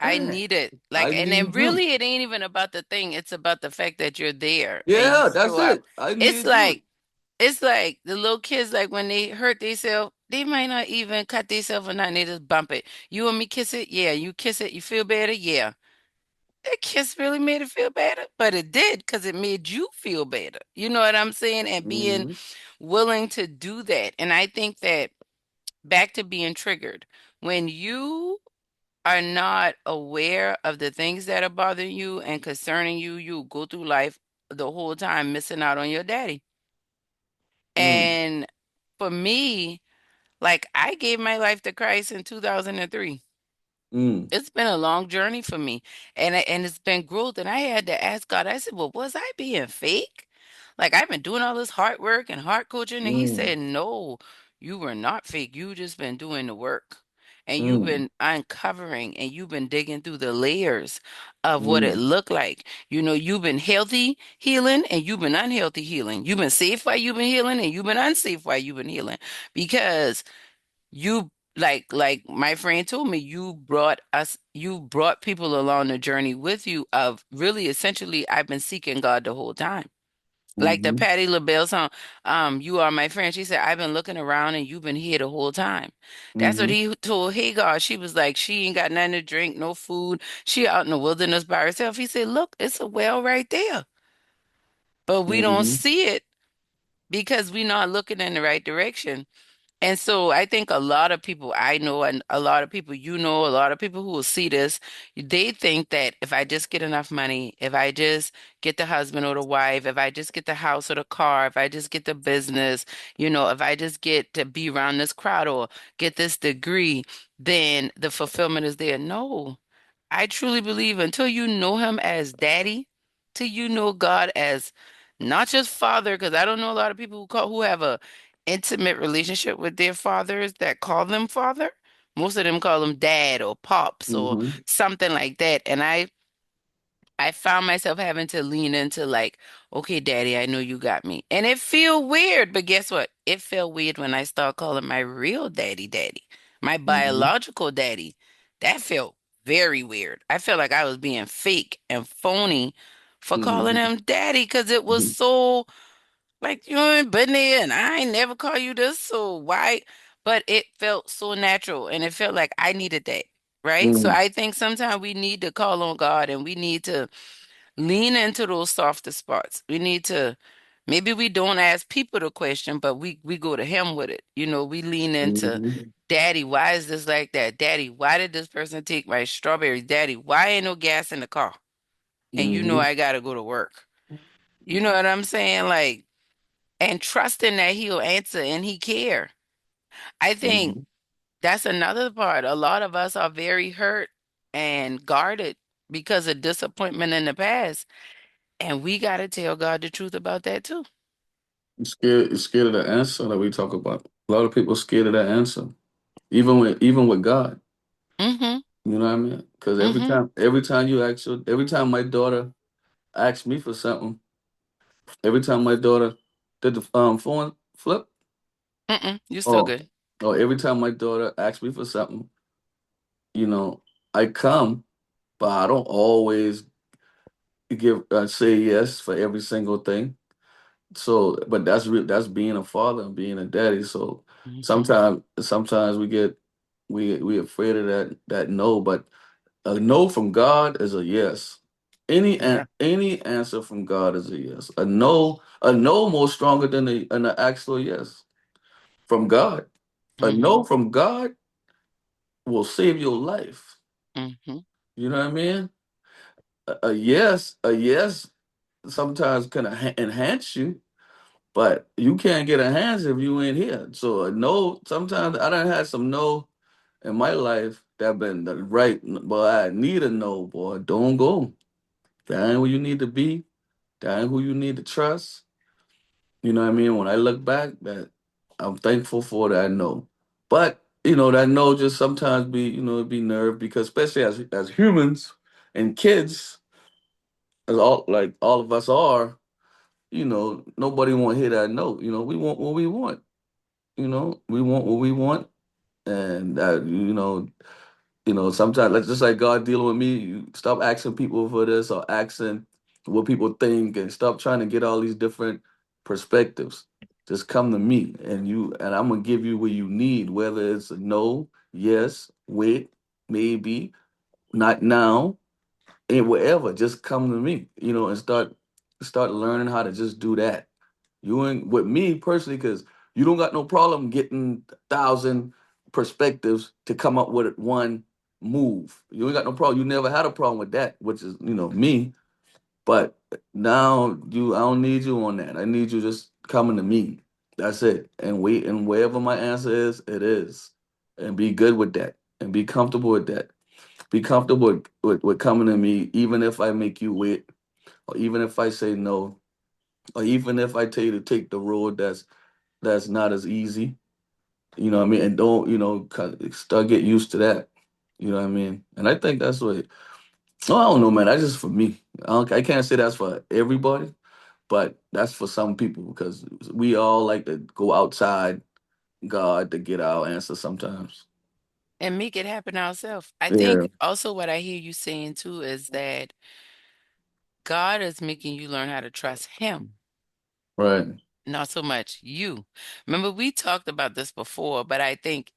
I Dang, need it. I Like, and then need you. really, it ain't even about the thing. It's about the fact that you're there and you Yeah, that's show up. it. I It's need you. like, it's like the little kids, like when they hurt themselves, they might not even cut themselves or nothing. They just bump it. You and me kiss it? Yeah. You kiss it? You feel better? Yeah. That kiss really made it feel better, but it did because it made you feel better. You know what I'm saying? And being Hmm. willing to do that. And I think that back to being triggered, when you are not aware of the things that are bothering you and concerning you, you go through life the whole time missing out on your daddy. Mm, And for me, like I gave my life to Christ in 2003. mm, It's been a long journey for me, and it's been growth. And I had to ask God. I said, "Well, was I being fake? Like I've been doing all this hard work and hard coaching." And He mm, said, "No, you were not fake. You just been doing the work, and you've mm, been uncovering, and you've been digging through the layers of what it mm, looked like. You've been healthy healing, and you've been unhealthy healing. You've been safe while you've been healing, and you've been unsafe while you've been healing, because." You like my friend told me, you brought people along the journey with you of really essentially I've been seeking God the whole time. Like the mm-hmm, Patti LaBelle song, You Are My Friend. She said, I've been looking around and you've been here the whole time. That's what mm-hmm, he told Hagar. She was like, she ain't got nothing to drink, no food. She out in the wilderness by herself. He said, look, it's a well right there. But we don't mm-hmm, see it because we're not looking in the right direction. And so I think a lot of people I know, and a lot of people a lot of people who will see this, they think that if I just get enough money, if I just get the husband or the wife, if I just get the house or the car, if I just get the business, if I just get to be around this crowd or get this degree, then the fulfillment is there. No, I truly believe until you know him as daddy, till you know God as not just father, because I don't know a lot of people who have a intimate relationship with their fathers that call them father. Most of them call them dad or pops or mm-hmm, something like that. And I I found myself having to lean into like, okay, daddy, I know you got me. And it feel weird, but guess what? It felt weird when I start calling my real daddy, my Mm-hmm. biological daddy. That felt very weird. I felt like I was being fake and phony for calling Mm-hmm. him daddy because it was so like you ain't been there and I ain't never call you this, so why? But it felt so natural and it felt like I needed that. Right. So Mm-hmm. I think sometimes we need to call on God and we need to lean into those softer spots. We need to maybe we don't ask people the question, but we go to him with it. We lean into Mm-hmm. Daddy, why is this like that? Daddy, why did this person take my strawberries? Daddy, why ain't no gas in the car? And Mm-hmm. I gotta go to work. You know what I'm saying? Like, and trusting that he'll answer and he care. I think Mm-hmm. that's another part. A lot of us are very hurt and guarded because of disappointment in the past. And we got to tell God the truth about that too. You're scared of the answer that we talk about. A lot of people scared of that answer, even with God. Mm-hmm. You know what I mean? Because every Mm-hmm. time, every time my daughter asks me for something, every time my daughter did the phone flip, Mm-mm. You still or good. or every time my daughter asks me for something, you know, I come, but I don't always say yes for every single thing. So, but that's being a father and being a daddy. So Mm-hmm. sometimes we afraid of that no, but a no from God is a yes. Yeah. Any answer from God is a yes. A no more stronger than an actual yes from God. A Mm-hmm. no from God will save your life. Mm-hmm. You know what I mean? A yes sometimes can enhance you, but you can't get a hands if you ain't here. So a no, sometimes I done had some no in my life that been the right, but I need a no, boy. Don't go. That ain't where you need to be. That ain't who you need to trust. You know what I mean? When I look back, that I'm thankful for that no. But that no just sometimes be nerve because especially as humans and kids, as all of us are, nobody want to hear that no. We want what we want. We want what we want, and sometimes like just like God dealing with me, you stop asking people for this or asking what people think, and stop trying to get all these different perspectives. Just come to me, and I'm gonna give you what you need, whether it's a no, yes, wait, maybe, not now, and whatever. Just come to me, and start learning how to just do that. You ain't with me personally because you don't got no problem getting 1,000 perspectives to come up with one move. You ain't got no problem. You never had a problem with that, which is me. But now I don't need you on that. I need you just coming to me. That's it. And wait, and wherever my answer is, it is. And be good with that. And be comfortable with that. Be comfortable with coming to me, even if I make you wait, or even if I say no, or even if I tell you to take the road that's not as easy. You know what I mean? And don't, start get used to that. You know what I mean? And I think that's what, oh, I don't know, man. That's just for me. I can't say that's for everybody, but that's for some people because we all like to go outside God to get our answer sometimes. And make it happen ourselves. I Yeah, think also what I hear you saying too is that God is making you learn how to trust Him, right. not so much you. Remember, we talked about this before, but I think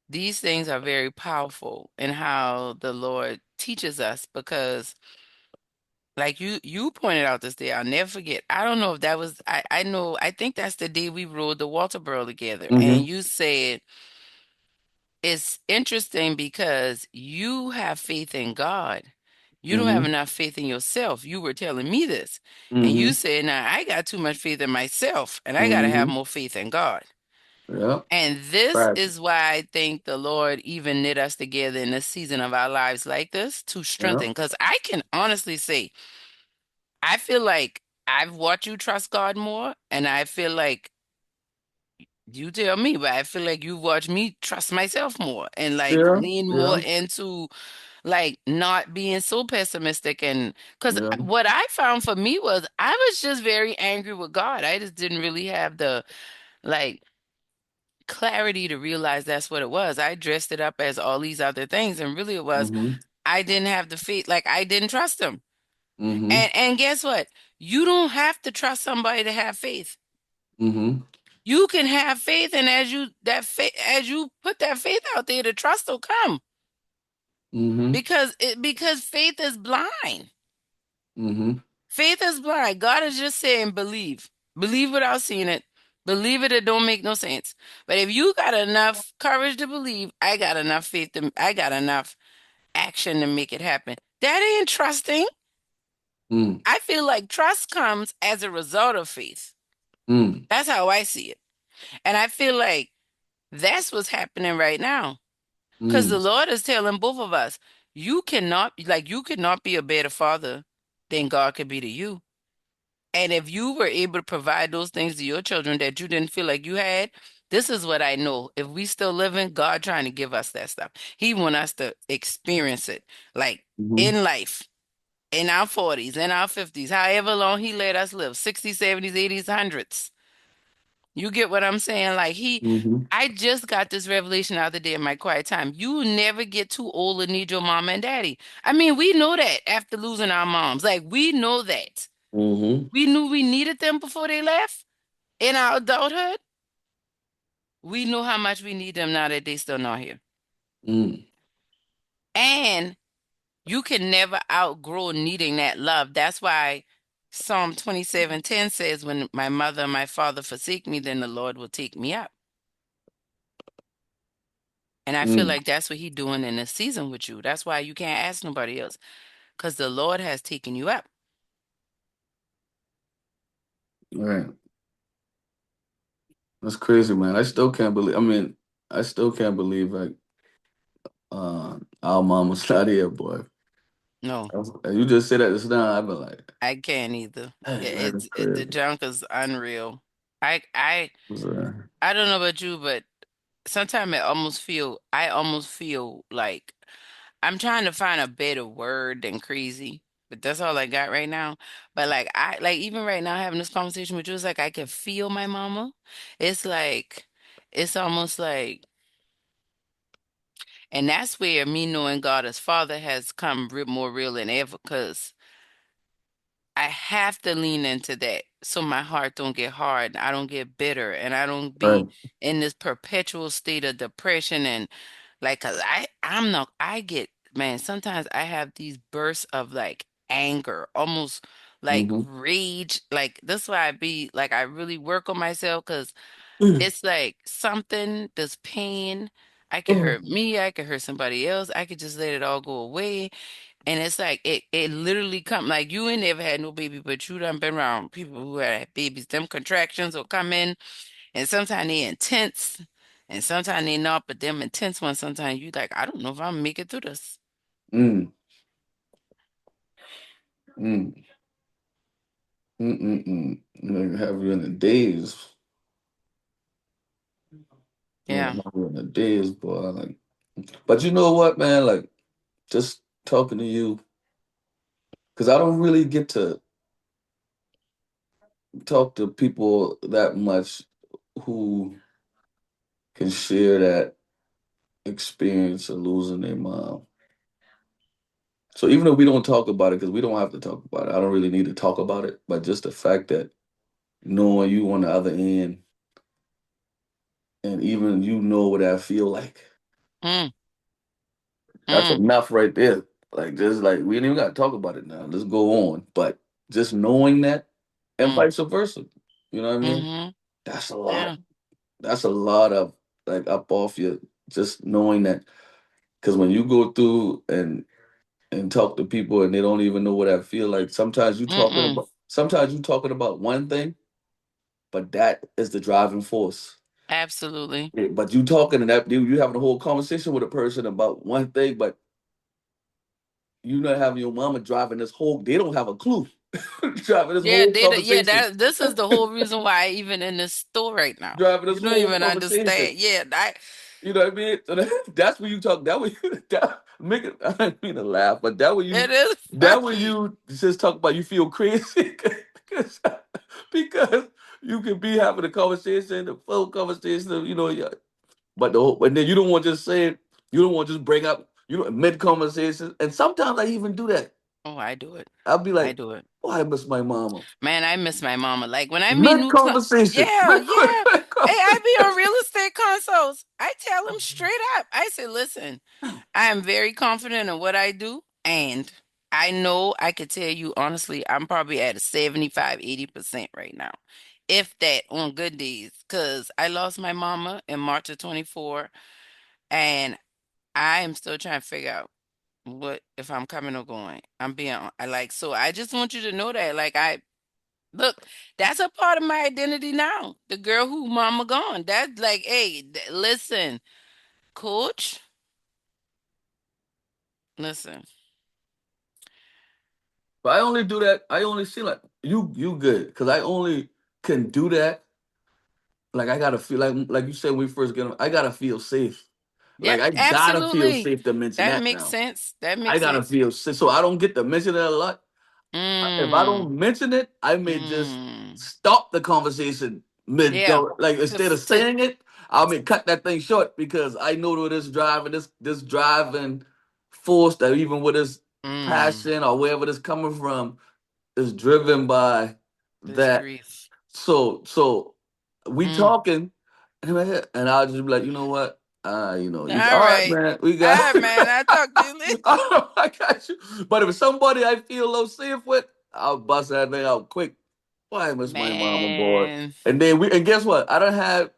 these things are very powerful in how the Lord teaches us because like you pointed out this day, I'll never forget. I don't know if that was I know I think that's the day we rode the Walterboro together. And Mm-hmm. you said it's interesting because you have faith in God. You don't have Mm-hmm. enough faith in yourself. You were telling me this. And you Mm-hmm. said, now I got too much faith in myself and I got to have Mm-hmm. more faith in God. Yeah. And this Right. is why I think the Lord even knit us together in a season of our lives like this to Yeah. strengthen. Because I can honestly say, I feel like I've watched you trust God more, and I feel like you tell me, but I feel like you've watched me trust myself more and like Yeah. lean more Yeah. into. like not being so pessimistic. And because Yeah. what I found for me was I was just very angry with God. I just didn't really have the like clarity to realize that's what it was. I dressed it up as all these other things, and really it was Mm-hmm. I didn't have the faith, like I didn't trust him. Mm-hmm. And guess what? You don't have to trust somebody to have faith. Mm-hmm. You can have faith, and as you put that faith out there, the trust will come Mm-hmm. because faith is blind. Mm-hmm. Faith is blind. God is just saying believe. Believe without seeing it. Believe it don't make no sense. But if you got enough courage to believe, I got enough faith I got enough action to make it happen. That ain't trusting. Mm. I feel like trust comes as a result of faith. Mm. That's how I see it. And I feel like that's what's happening right now. Because the Mm. Lord is telling both of us, you cannot be a better father than God could be to you. And if you were able to provide those things to your children that you didn't feel like you had, this is what I know. If we still living, God trying to give us that stuff. He want us to experience it, like Mm-hmm. in life, in our 40s, in our 50s, however long he let us live, 60s, 70s, 80s, 100s. You get what I'm saying? Mm-hmm. I just got this revelation the other day in my quiet time. You never get too old to need your mom and daddy. I mean, we know that after losing our moms. Like, we know that. Mm-hmm. We knew we needed them before they left in our adulthood. We know how much we need them now that they still not here. Mm. And you can never outgrow needing that love. That's why Psalm 27:10 says, when my mother and my father forsake me, then the Lord will take me up. And I feel Mm. like that's what he's doing in this season with you. That's why you can't ask nobody else, because the Lord has taken you up. Right. That's crazy, man. I still can't believe. I mean, I still can't believe like our mom was not here, boy. No, You just said that just now. I've been like, I can't either. man, that is The crazy. junk is unreal. I I So, I don't know about you, but sometimes I almost feel like I'm trying to find a better word than crazy, but that's all I got right now. But like even right now having this conversation with you, it's like I can feel my mama. It's like it's almost like, and that's where me knowing God as Father has come more real than ever, because I have to lean into that so my heart don't get hard, I don't get bitter, and I don't be right. in this perpetual state of depression. And like, 'cause I'm not, I get, man, sometimes I have these bursts of like anger, almost like Mm-hmm. rage. Like, that's why I be like, I really work on myself, because it's like something, this pain, I could hurt me, I could hurt somebody else, I could just let it all go away. And it's like it literally come like you ain't never had no baby, but you done been around people who had babies. Them contractions will come in, and sometimes they intense, and sometimes they not. But them intense ones, sometimes you like, I don't know if I'm gonna make it through this. Mm. Mm. Mm-mm-mm. Like have you in the days. Yeah. Have you in the days, boy. Like, but you know what, man? Like, just talking to you, because I don't really get to talk to people that much who can share that experience of losing their mom. So even though we don't talk about it, because we don't have to talk about it, I don't really need to talk about it. But just the fact that knowing you on the other end, and even you know what I feel like, Mm, that's mm, enough right there. Like just like we ain't even got to talk about it now. Let's go on. But just knowing that, and mm, vice versa. You know what I mean? mm-hmm. That's a lot. Yeah. That's a lot of like up off you. Just knowing that, because when you go through and talk to people and they don't even know what I feel like. Mm-mm. Sometimes you talking about one thing, but that is the driving force. Absolutely. Yeah, but you talking and that you having a whole conversation with a person about one thing, but you not having your mama driving this whole. They don't have a clue driving this Yeah, whole data. Yeah, conversation. that this is the whole reason why I even in this store right now. Driving this You don't whole even conversation. understand. Yeah, You know what I mean? So that's when you talk. That way, that make it. I didn't mean to laugh, but that way It you, is that way funny. you just talk about you feel crazy because because you can be having a conversation, a full conversation, of, yeah. But the whole, and then you don't want to just say it. You don't want to just bring up mid conversation. And sometimes I even do that. Oh, I do it. I'll be I like, do it. "Oh, I miss my mama." Man, I miss my mama. Like when I meet Mid new conversation, yeah, yeah. mid Hey, I be on conversation. real estate consults. I tell them straight up. I say, listen, I am very confident in what I do, and I know I could tell you honestly, I'm probably at a 75, 80% right now. If that on good days, because I lost my mama in March of 24, and I am still trying to figure out what if I'm coming or going. I'm being I like so I just want you to know that like I look, that's a part of my identity now. The girl who mama gone. That's like, hey, listen, coach, listen. But I only do that. I only see like you good because I only can do that. Like I gotta feel like you said when we first get them. I gotta feel safe. Like Yep, I gotta feel absolutely. safe to mention That that makes now. sense. That I makes gotta sense. feel safe, so I don't get to mention it a lot. If I Mm, don't mention it, I may just mm. stop the conversation mid Yeah. go. Like instead of To saying it, I may cut that thing short because I know that this driving force that even with this mm, passion or wherever this coming from is driven by this that. grief. So we Mm. talking, and I'll just be like, you know what? You All all right, right. man. We All got. right, man. I'll talk to you later. I got you. But if it's somebody I feel low safe with, I'll bust that thing out quick. Why I miss my mama, boy? Man. And guess what? I don't have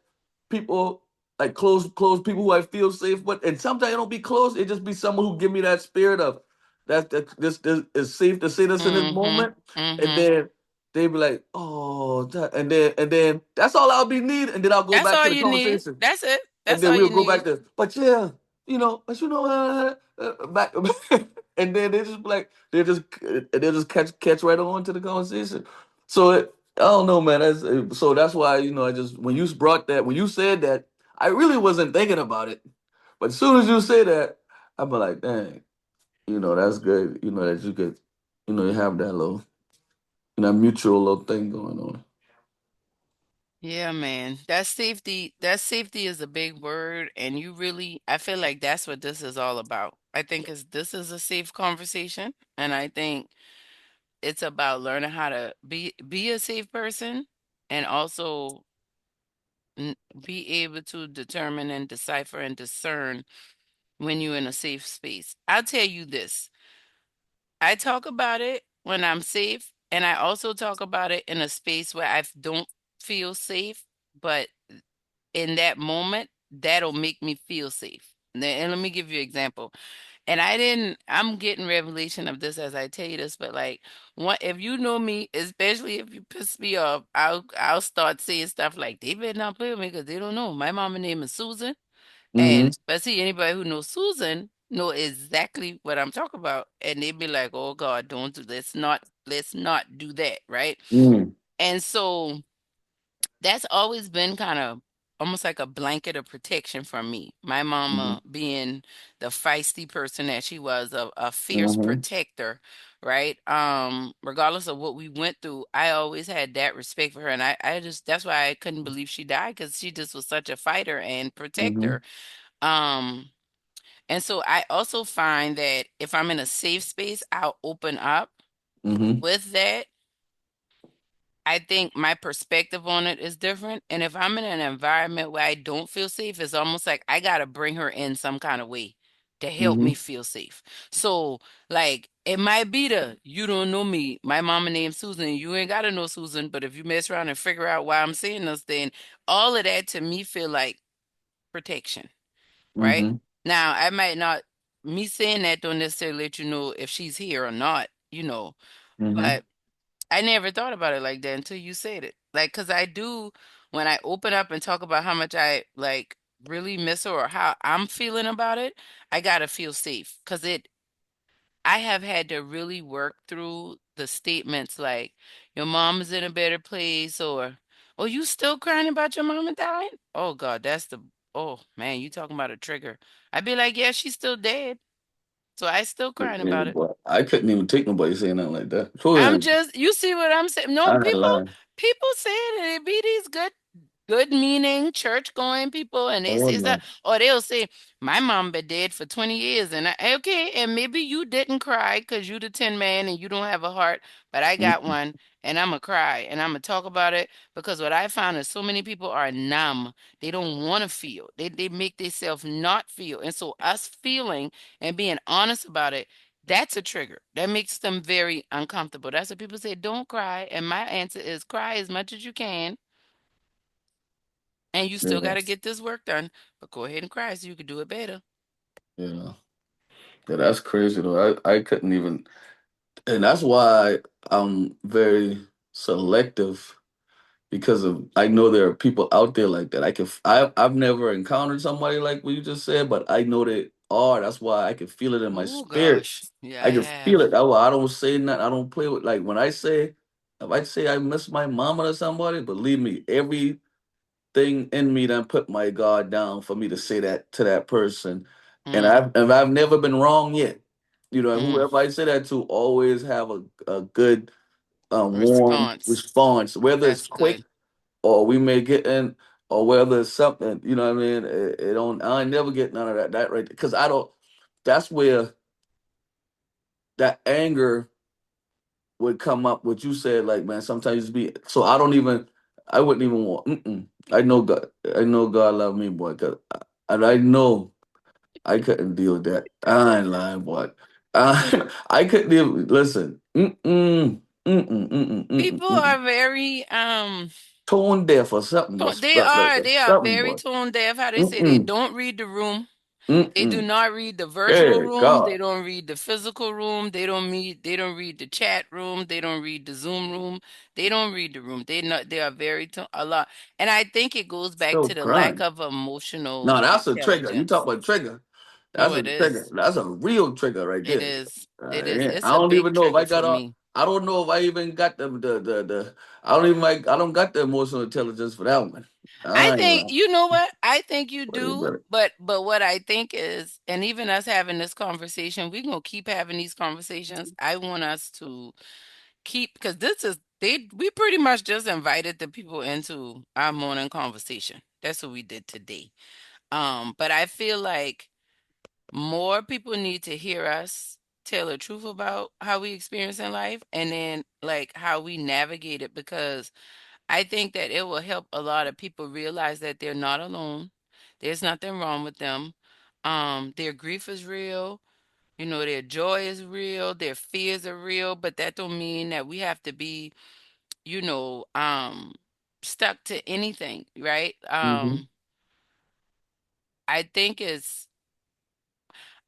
people like close people who I feel safe with, and sometimes it don't be close. It just be someone who give me that spirit of this is safe to say this in this Mm-hmm. moment, and Mm-hmm. then they be like, oh, and then that's all I'll be need, and then I'll go That's back all to the you need. conversation, That's it. and That's then all we'll you go need. back to, back, and then they just be like they just catch right on to the conversation. So I don't know, man. So that's why I just when you brought that when you said that I really wasn't thinking about it, but as soon as you say that, I'm like, dang, that's good. That you could, you have that little, mutual little thing going on. Yeah, man. That safety is a big word and you really I feel like that's what this is all about. I think is this is a safe conversation and I think it's about learning how to be a safe person and also n- be able to determine and decipher and discern when you're in a safe space. I'll tell you this. I talk about it when I'm safe and I also talk about it in a space where I don't feel safe, but in that moment, that'll make me feel safe. And let me give you an example. And I'm getting revelation of this as I tell you this, but like what if you know me, especially if you piss me off, I'll start saying stuff like they better not play with me because they don't know. My mama name is Susan. And Mm-hmm. especially anybody who knows Susan know exactly what I'm talking about. And they be like, oh God, don't do let's not do that, right? Mm-hmm. And so that's always been kind of almost like a blanket of protection from me. My mama being the feisty person that she was, a fierce Mm-hmm. protector, right? Regardless of what we went through, I always had that respect for her. And I just, that's why I couldn't believe she died because she just was such a fighter and Mm-hmm. protector. Um, and so I also find that if I'm in a safe space, I'll open up Mm-hmm. with that. I think my perspective on it is different. And if I'm in an environment where I don't feel safe, it's almost like I got to bring her in some kind of way to help Mm-hmm. me feel safe. So, like, it might be you don't know me. My mama named Susan. You ain't got to know Susan. But if you mess around and figure out why I'm saying this, then all of that to me feel like protection, right? Mm-hmm. Now, I might not, me saying that don't necessarily let you know if she's here or not, Mm-hmm. but I never thought about it like that until you said it. Like, cause I do when I open up and talk about how much I like really miss her or how I'm feeling about it, I gotta feel safe. I have had to really work through the statements like, your mom is in a better place or, oh, you still crying about your mama dying? Oh God, that's the oh man, you talking about a trigger. I'd be like, yeah, she's still dead. So I still crying Yeah, about it. but I couldn't even take nobody saying nothing like that. So I'm then, just, you see what I'm saying? No, I ain't people, lying. people say that it be these good meaning church going people, and they Oh say that, no. or they'll say my mom been dead for 20 years, and okay, and maybe you didn't cry because you the tin man and you don't have a heart, but I got Mm-mm. one, and I'm gonna cry and I'm gonna talk about it, because what I found is so many people are numb. They don't want to feel. They make themselves not feel, and so us feeling and being honest about it, that's a trigger. That makes them very uncomfortable. That's what people say, don't cry. And my answer is cry as much as you can, and you still Yeah, got to get this work done. But go ahead and cry so you can do it better. yeah, yeah. That's crazy though. I couldn't even, and that's why I'm very selective because of I know there are people out there like that. I've never encountered somebody like what you just said, but I know they are. That's why I can feel it in my Oh spirit. gosh. Yeah, I I can feel have. it. I don't say nothing. I don't play with like when I say if I say I miss my mama or somebody, believe me, everything in me done put my guard down for me to say that to that person. Mm, And I've never been wrong yet. You know, mm. whoever I say that to always have a good warm Response. response, whether it's That's quick good. or we may get in, or whether it's something, you know what I mean? It don't, I ain't never get none of that right. Because I don't, that's where that anger would come up, what you said, like, man, sometimes you be, so I don't even, I wouldn't even want, I know God love me, boy, and I know I couldn't deal with that. I ain't lying, boy. I couldn't even, listen, People are very tone deaf or something, they are something, very boy. tone deaf. How they say they Mm-mm. don't read the room. They do Mm-mm. not read the virtual Hey, room. They God. don't read the physical room. They don't read the chat room. They don't read the Zoom room. They don't read the room. They are very a lot. And I think it goes back Still to the lack crying. of No, emotional that's a trigger. You talk intelligence. about trigger. No, That's a it trigger. is. That's a real trigger right It there. is. It is. Yeah. It's I a don't big even know if I trigger got for all. me. I don't know if I even got the. I don't even like. I don't got the emotional intelligence for that one. I I ain't think lying. you know what? I think you But it's do, better. but what I think is, and even us having this conversation, we're gonna keep having these conversations. I want us to keep, because this is they we pretty much just invited the people into our morning conversation. That's what we did today. But I feel like more people need to hear us tell the truth about how we experience in life, and then like how we navigate it, because I think that it will help a lot of people realize that they're not alone. There's nothing wrong with them. Their grief is real. You know, their joy is real. Their fears are real. But that don't mean that we have to be, you know, stuck to anything, right? Mm-hmm. I think it's,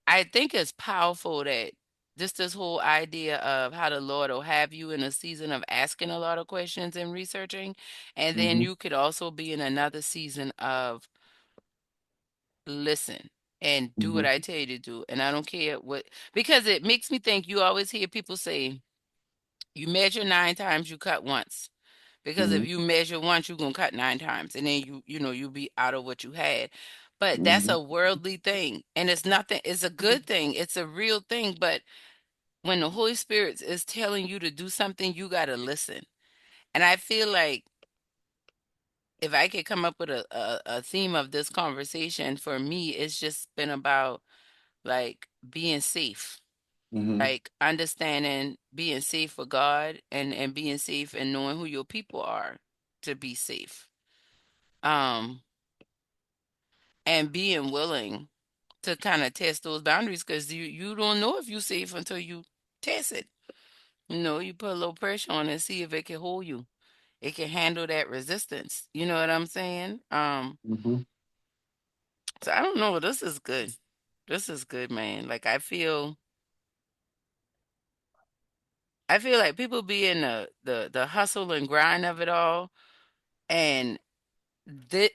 I think it's powerful that just this whole idea of how the Lord will have you in a season of asking a lot of questions and researching, and then Mm-hmm. you could also be in another season of listen and do what I Mm-hmm. tell you to do. And I don't care what, because it makes me think, you always hear people say, you measure nine times, you cut once. Because if Mm-hmm. you measure once, you're gonna cut nine times, and then you know you'll be out of what you had. But that's Mm-hmm. a worldly thing, and it's nothing. It's a good thing. It's a real thing. But when the Holy Spirit is telling you to do something, you gotta listen. And I feel like if I could come up with a theme of this conversation, for me, it's just been about like being safe, Mm-hmm. like understanding being safe for God, and being safe and knowing who your people are to be safe. Um, and being willing to kind of test those boundaries, because you don't know if you're safe until you test it. You know, you put a little pressure on it and see if it can hold you. It can handle that resistance. You know what I'm saying? Mm-hmm. So I don't know. This is good. This is good, man. Like I feel like people be in the hustle and grind of it all, and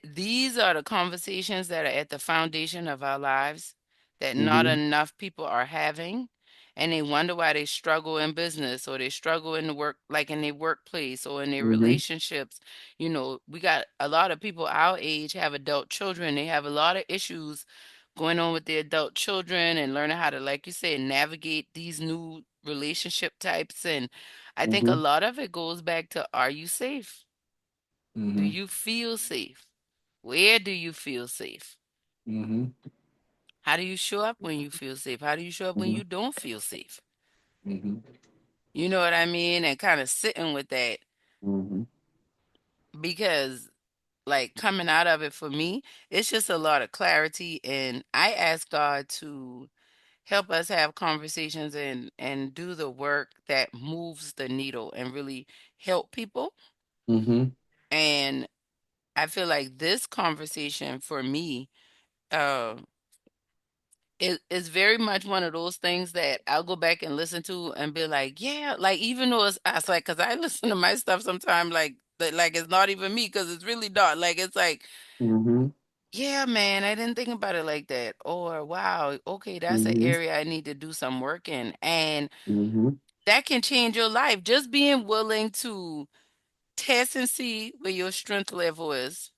these are the conversations that are at the foundation of our lives that not Mm-hmm. enough people are having. and they wonder why they struggle in business or they struggle in the work, like in their workplace or in their Mm-hmm. relationships. We got a lot of people our age have adult children. They have a lot of issues going on with their adult children and learning how to, like you said, navigate these new relationship types. And I think a Mm-hmm. lot of it goes back to, are you safe? Do Mm-hmm. you feel safe? Where do you feel safe? Mm-hmm. How do you show up when you feel safe? How do you show up when Mm-hmm. you don't feel safe? Mm-hmm. You know what I mean? And kind of sitting with that, Mm-hmm. because like coming out of it for me, it's just a lot of clarity. And I ask God to help us have conversations and do the work that moves the needle and really help people. Mm-hmm. And I feel like this conversation for me, uh, is very much one of those things that I'll go back and listen to and be like, yeah, like even though I was like, because I listen to my stuff sometimes like that, like it's not even me because it's really dark. Like it's like, Mm-hmm. yeah, man, I didn't think about it like that. Or wow, okay, that's an Mm-hmm. area I need to do some work in, and Mm-hmm. that can change your life. Just being willing to test and see where your strength level is,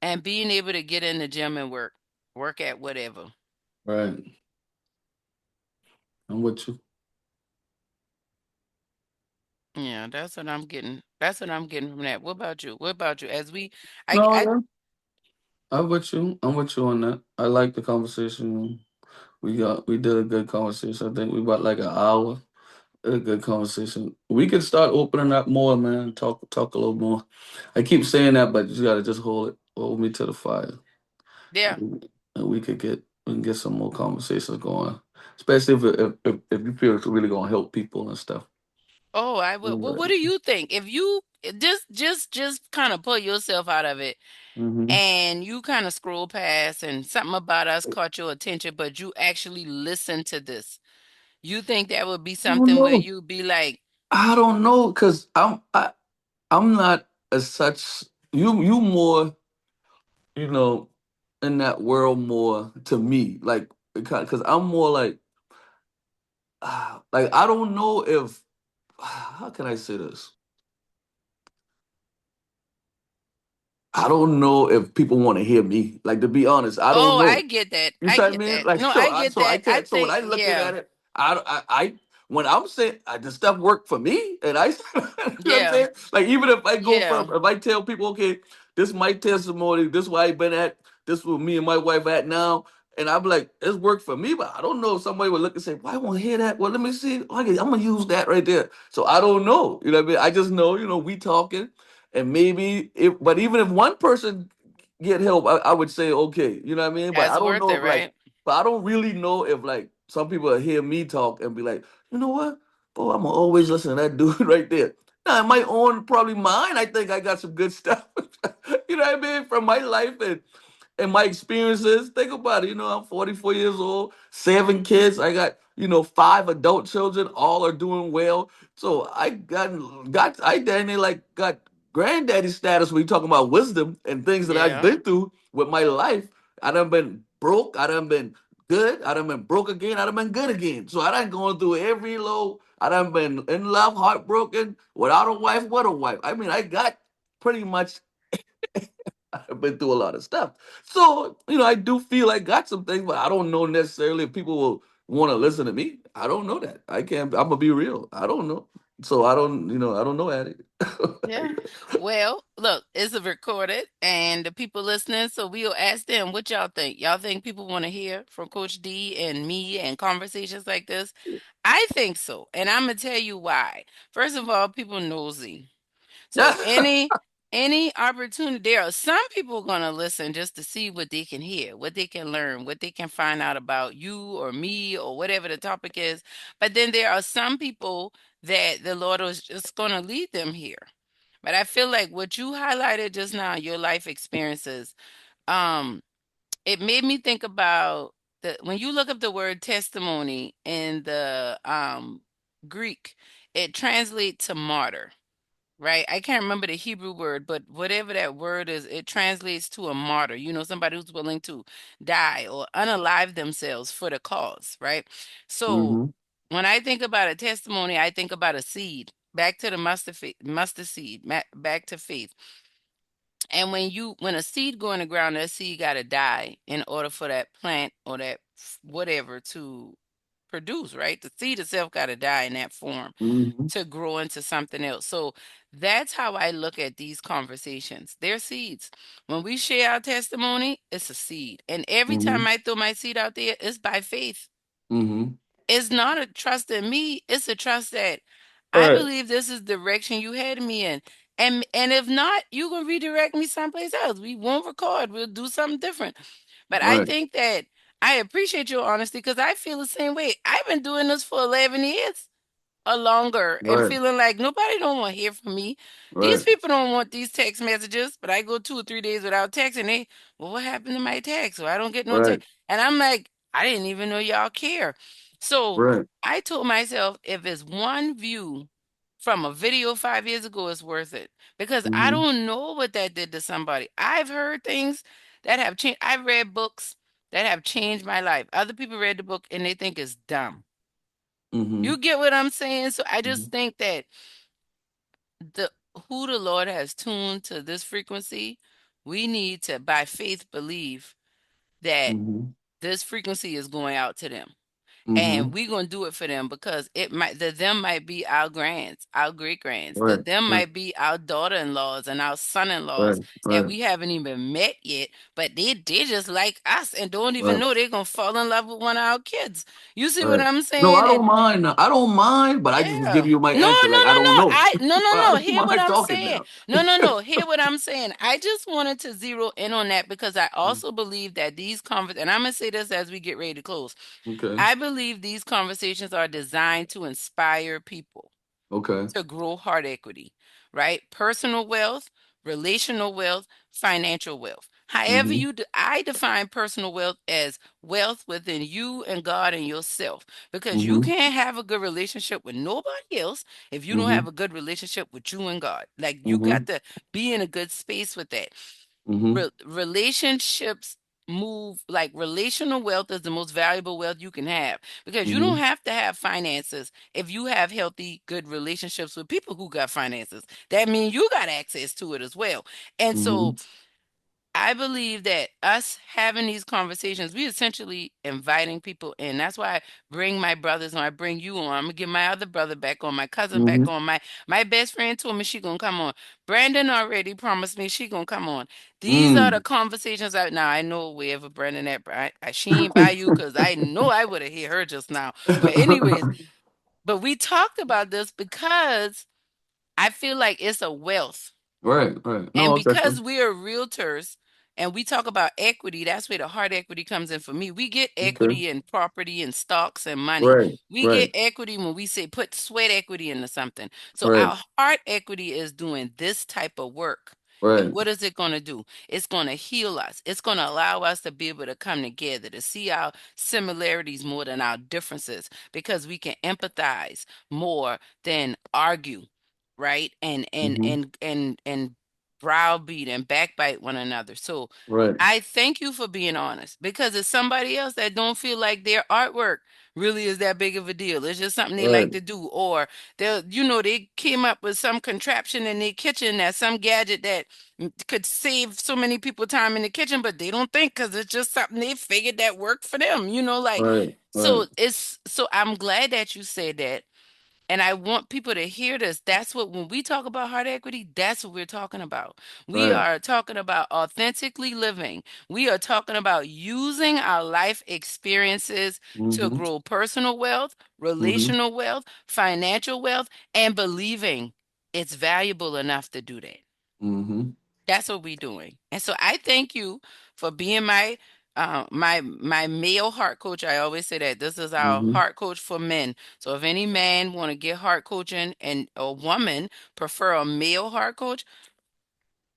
and being able to get in the gym and work at whatever. Right. I'm with you. Yeah, that's what I'm getting. That's what I'm getting from that. What about you? What about you? No, I yeah. I'm with you. I'm with you on that. I like the conversation. We did a good conversation. I think we about like an hour. A good conversation. We could start opening up more, man. Talk a little more. I keep saying that, but you gotta just hold me to the fire, yeah. and we can get some more conversations going. Especially if you feel it's really gonna help people and stuff. Oh, I will. Well, what do you think? If you just kind of pull yourself out of it Mm-hmm. and you kind of scroll past and something about us caught your attention, but you actually listen to this, you think that would be I don't something where know. you'd be like, I don't know because I'm not as such. You more in that world more to me like because I'm more like I don't know if how can I say this? I don't know if people want to hear me. Like to be honest, I don't oh, I know. get that. You I see what I get mean? that. Like No, I get so I that. I can't. So when think, I looking yeah, at it, I when I'm saying the stuff work for me, and I, you know what I'm yeah, saying? Like even if I go yeah, from if I tell people, okay, this is my testimony, this is where I been at, this is where me and my wife at now, and I'm like, it's worked for me, but I don't know if somebody would look and say, why I want to hear that? Well, let me see. Okay, I'm gonna use that right there. So I don't know. You know what I mean? I just know, we talking, and maybe if, but even if one person get help, I would say okay. You know what I mean? But that's I don't worth know it, if like, right? but I don't really know if like some people will hear me talk and be like, you know what? Boy, I'm gonna always listen to that dude right there. Now, in my own probably mine, I think I got some good stuff. You know what I mean? From my life and my experiences. Think about it. I'm 44 years old, 7 kids. I got, 5 adult children. All are doing well. So I I damn near like got granddaddy status when you talking about wisdom and things that I've Yeah. been through with my life. I done been broke. I done been good. I done been broke again. I done been good again. So I done going through every low. I done been in love, heartbroken, without a wife, with a wife. I mean, I got pretty much I've been through a lot of stuff. So, I do feel I got some things, but I don't know necessarily if people will want to listen to me. I don't know that. I can't, I'm gonna be real. I don't know. So I don't know, Addie. Yeah. Well, look, it's a recorded and the people listening, so we'll ask them what y'all think. Y'all think people want to hear from Coach D and me and conversations like this? I think so. And I'm gonna tell you why. First of all, people nosy. So any opportunity, there are some people gonna listen just to see what they can hear, what they can learn, what they can find out about you or me or whatever the topic is. But then there are some people that the Lord was just gonna lead them here. But I feel like what you highlighted just now, your life experiences, um, it made me think about the when you look up the word testimony in the Greek, it translates to martyr, right? I can't remember the Hebrew word, but whatever that word is, it translates to a martyr. Somebody who's willing to die or unalive themselves for the cause, right? So hmm when I think about a testimony, I think about a seed. Back to the mustard seed, back to faith. And when a seed go in the ground, that seed got to die in order for that plant or that whatever to produce, right? The seed itself got to die in that form Mm-hmm. to grow into something else. So that's how I look at these conversations. They're seeds. When we share our testimony, it's a seed. And every Mm-hmm. time I throw my seed out there, it's by faith. Mm-hmm. It's not a trust in me, it's a trust that I Right. believe this is the direction you had me in. And if not, you can redirect me someplace else. We won't record. We'll do something different. But I Right. think that I appreciate your honesty because I feel the same way. I've been doing this for 11 years or longer and Right. feeling like nobody don't want to hear from me. These Right. people don't want these text messages, but I go 2 or 3 days without texting. They, well, what happened to my text? So I don't get no Right. text. And I'm like, I didn't even know y'all care. So Right. I told myself if it's one view from a video 5 years ago, it's worth it because I Mm-hmm. don't know what that did to somebody. I've heard things that have changed. I've read books that have changed my life. Other people read the book and they think it's dumb. Mm-hmm. You get what I'm saying? So I Mm-hmm. just think that the who the Lord has tuned to this frequency, we need to by faith believe that Mm-hmm. this frequency is going out to them. And Mm-hmm. we're gonna do it for them because the them might be our grands, our great grands. The Right. them Right. might be our daughter-in-laws and our son-in-laws Right. that Right. we haven't even met yet, but they just like us and don't even Right. know they're gonna fall in love with one of our kids. You see what Right. I'm No, I saying? don't And mind. I don't mind, but I just was yeah. giving you my No, answer. no, Like I no, don't no. know. I No. don't Hear what mind I'm talking saying. now. No. Hear what I'm saying. I just wanted to zero in on that because I also believe that these and I'm gonna say this as we get ready to close. Okay. I believe these conversations are designed to inspire people Okay. to grow heart equity, right? Personal wealth, relational wealth, financial wealth. However, Mm-hmm. I define personal wealth as wealth within you and God and yourself, because you Mm-hmm. can't have a good relationship with nobody else if you don't Mm-hmm. have a good relationship with you and God. Like you Mm-hmm. got to be in a good space with that. Mm-hmm. Relationships move like relational wealth is the most valuable wealth you can have because you don't Mm-hmm. have to have finances if you have healthy good relationships with people who got finances. That means you got access to it as well. And so Mm-hmm. I believe that us having these conversations, we essentially inviting people in. That's why I bring my brothers on. I bring you on. I'm gonna get my other brother back on, my cousin back Mm-hmm. on. My best friend told me she gonna come on. Brandon already promised me she gonna come on. These are the Mm. conversations I now I know wherever Brandon at. She ain't by you because I know I would have hit her just now. But anyways, but we talked about this because I feel like it's a wealth. Right. Right. And No, definitely. because we are realtors and we talk about equity, that's where the hard equity comes in for me. We get Okay. equity in property and stocks and money. Right. We get Right. equity when we say put sweat equity into something. So Right. our heart equity is doing this type of work. And Right. what is it going to do? It's going to heal us. It's going to allow us to be able to come together, to see our similarities more than our differences, because we can empathize more than argue, right? Mm-hmm. And browbeat and backbite one another. So Right. I thank you for being honest because it's somebody else that don't feel like their artwork really is that big of a deal. It's just something they like Right. to do, or they came up with some contraption in their kitchen, that some gadget that could save so many people time in the kitchen, but they don't think because it's just something they figured that worked for them. Like Right. Right. so. I'm glad that you said that, and I want people to hear this. That's what, when we talk about heart equity, that's what we're talking about. We Right. are talking about authentically living. We are talking about using our life experiences to Mm-hmm. grow personal wealth, Mm-hmm. relational wealth, financial wealth, and believing it's valuable enough to do that. Mm-hmm. That's what we're doing. And so I thank you for being my male heart coach. I always say that this is our Mm-hmm. heart coach for men. So if any man want to get heart coaching and a woman prefer a male heart coach,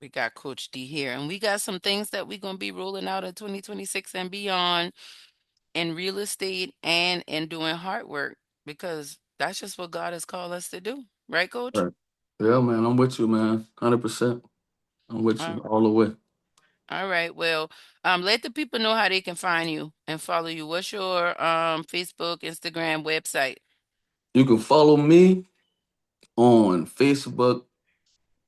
we got Coach D here. And we got some things that we're going to be rolling out in 2026 and beyond in real estate and in doing heart work, because that's just what God has called us to do. Right, Coach? Right. Yeah, man. I'm with you, man. 100%. I'm with you all the way. All right. Well, let the people know how they can find you and follow you. What's your Facebook, Instagram, website? You can follow me on Facebook,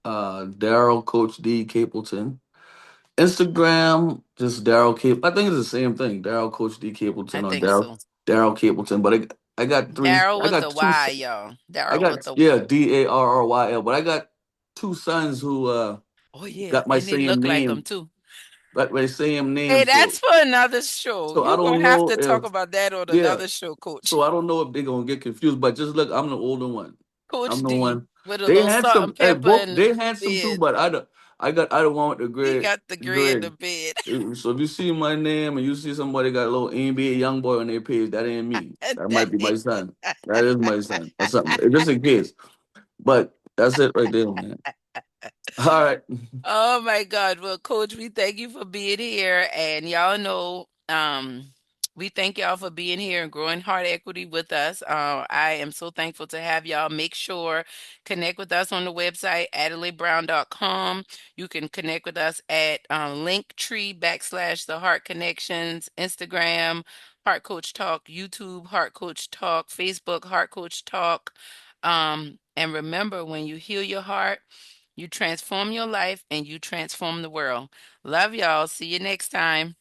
Daryl Coach D Capleton. Instagram, just Daryl Cape. I think it's the same thing. Daryl Coach D I Capleton or think so. Daryl Capleton. But I got three. Daryl I with got the two. Y, y'all. I Daryl with got the. yeah Darryl. But I got two sons who Oh yeah, got my and they same look like him name. too. Got my same name. Hey, So that's for another show. I You're don't gonna have know to talk if about that on yeah. another show, Coach. So I don't know if they're gonna get confused. But just look, I'm the older one. I'm Coach the D one. with a They little salt and handsome. Hey, pepper both and they the handsome too. beard. But I don't want the He gray got the gray in the gray. beard. So if you see my name and you see somebody got a little NBA young boy on their page, that ain't me. That might be my son. That is my son or something. Just in case. But that's it right there, man. All right. Oh my God. Well, Coach, we thank you for being here. And y'all know, we thank y'all for being here and growing heart equity with us. I am so thankful to have y'all. Make sure connect with us on the website, AdelaiBrown.com. You can connect with us at Linktree / the Heart Connections, Instagram, Heart Coach Talk, YouTube, Heart Coach Talk, Facebook, Heart Coach Talk. And remember, when you heal your heart, you transform your life and you transform the world. Love y'all. See you next time.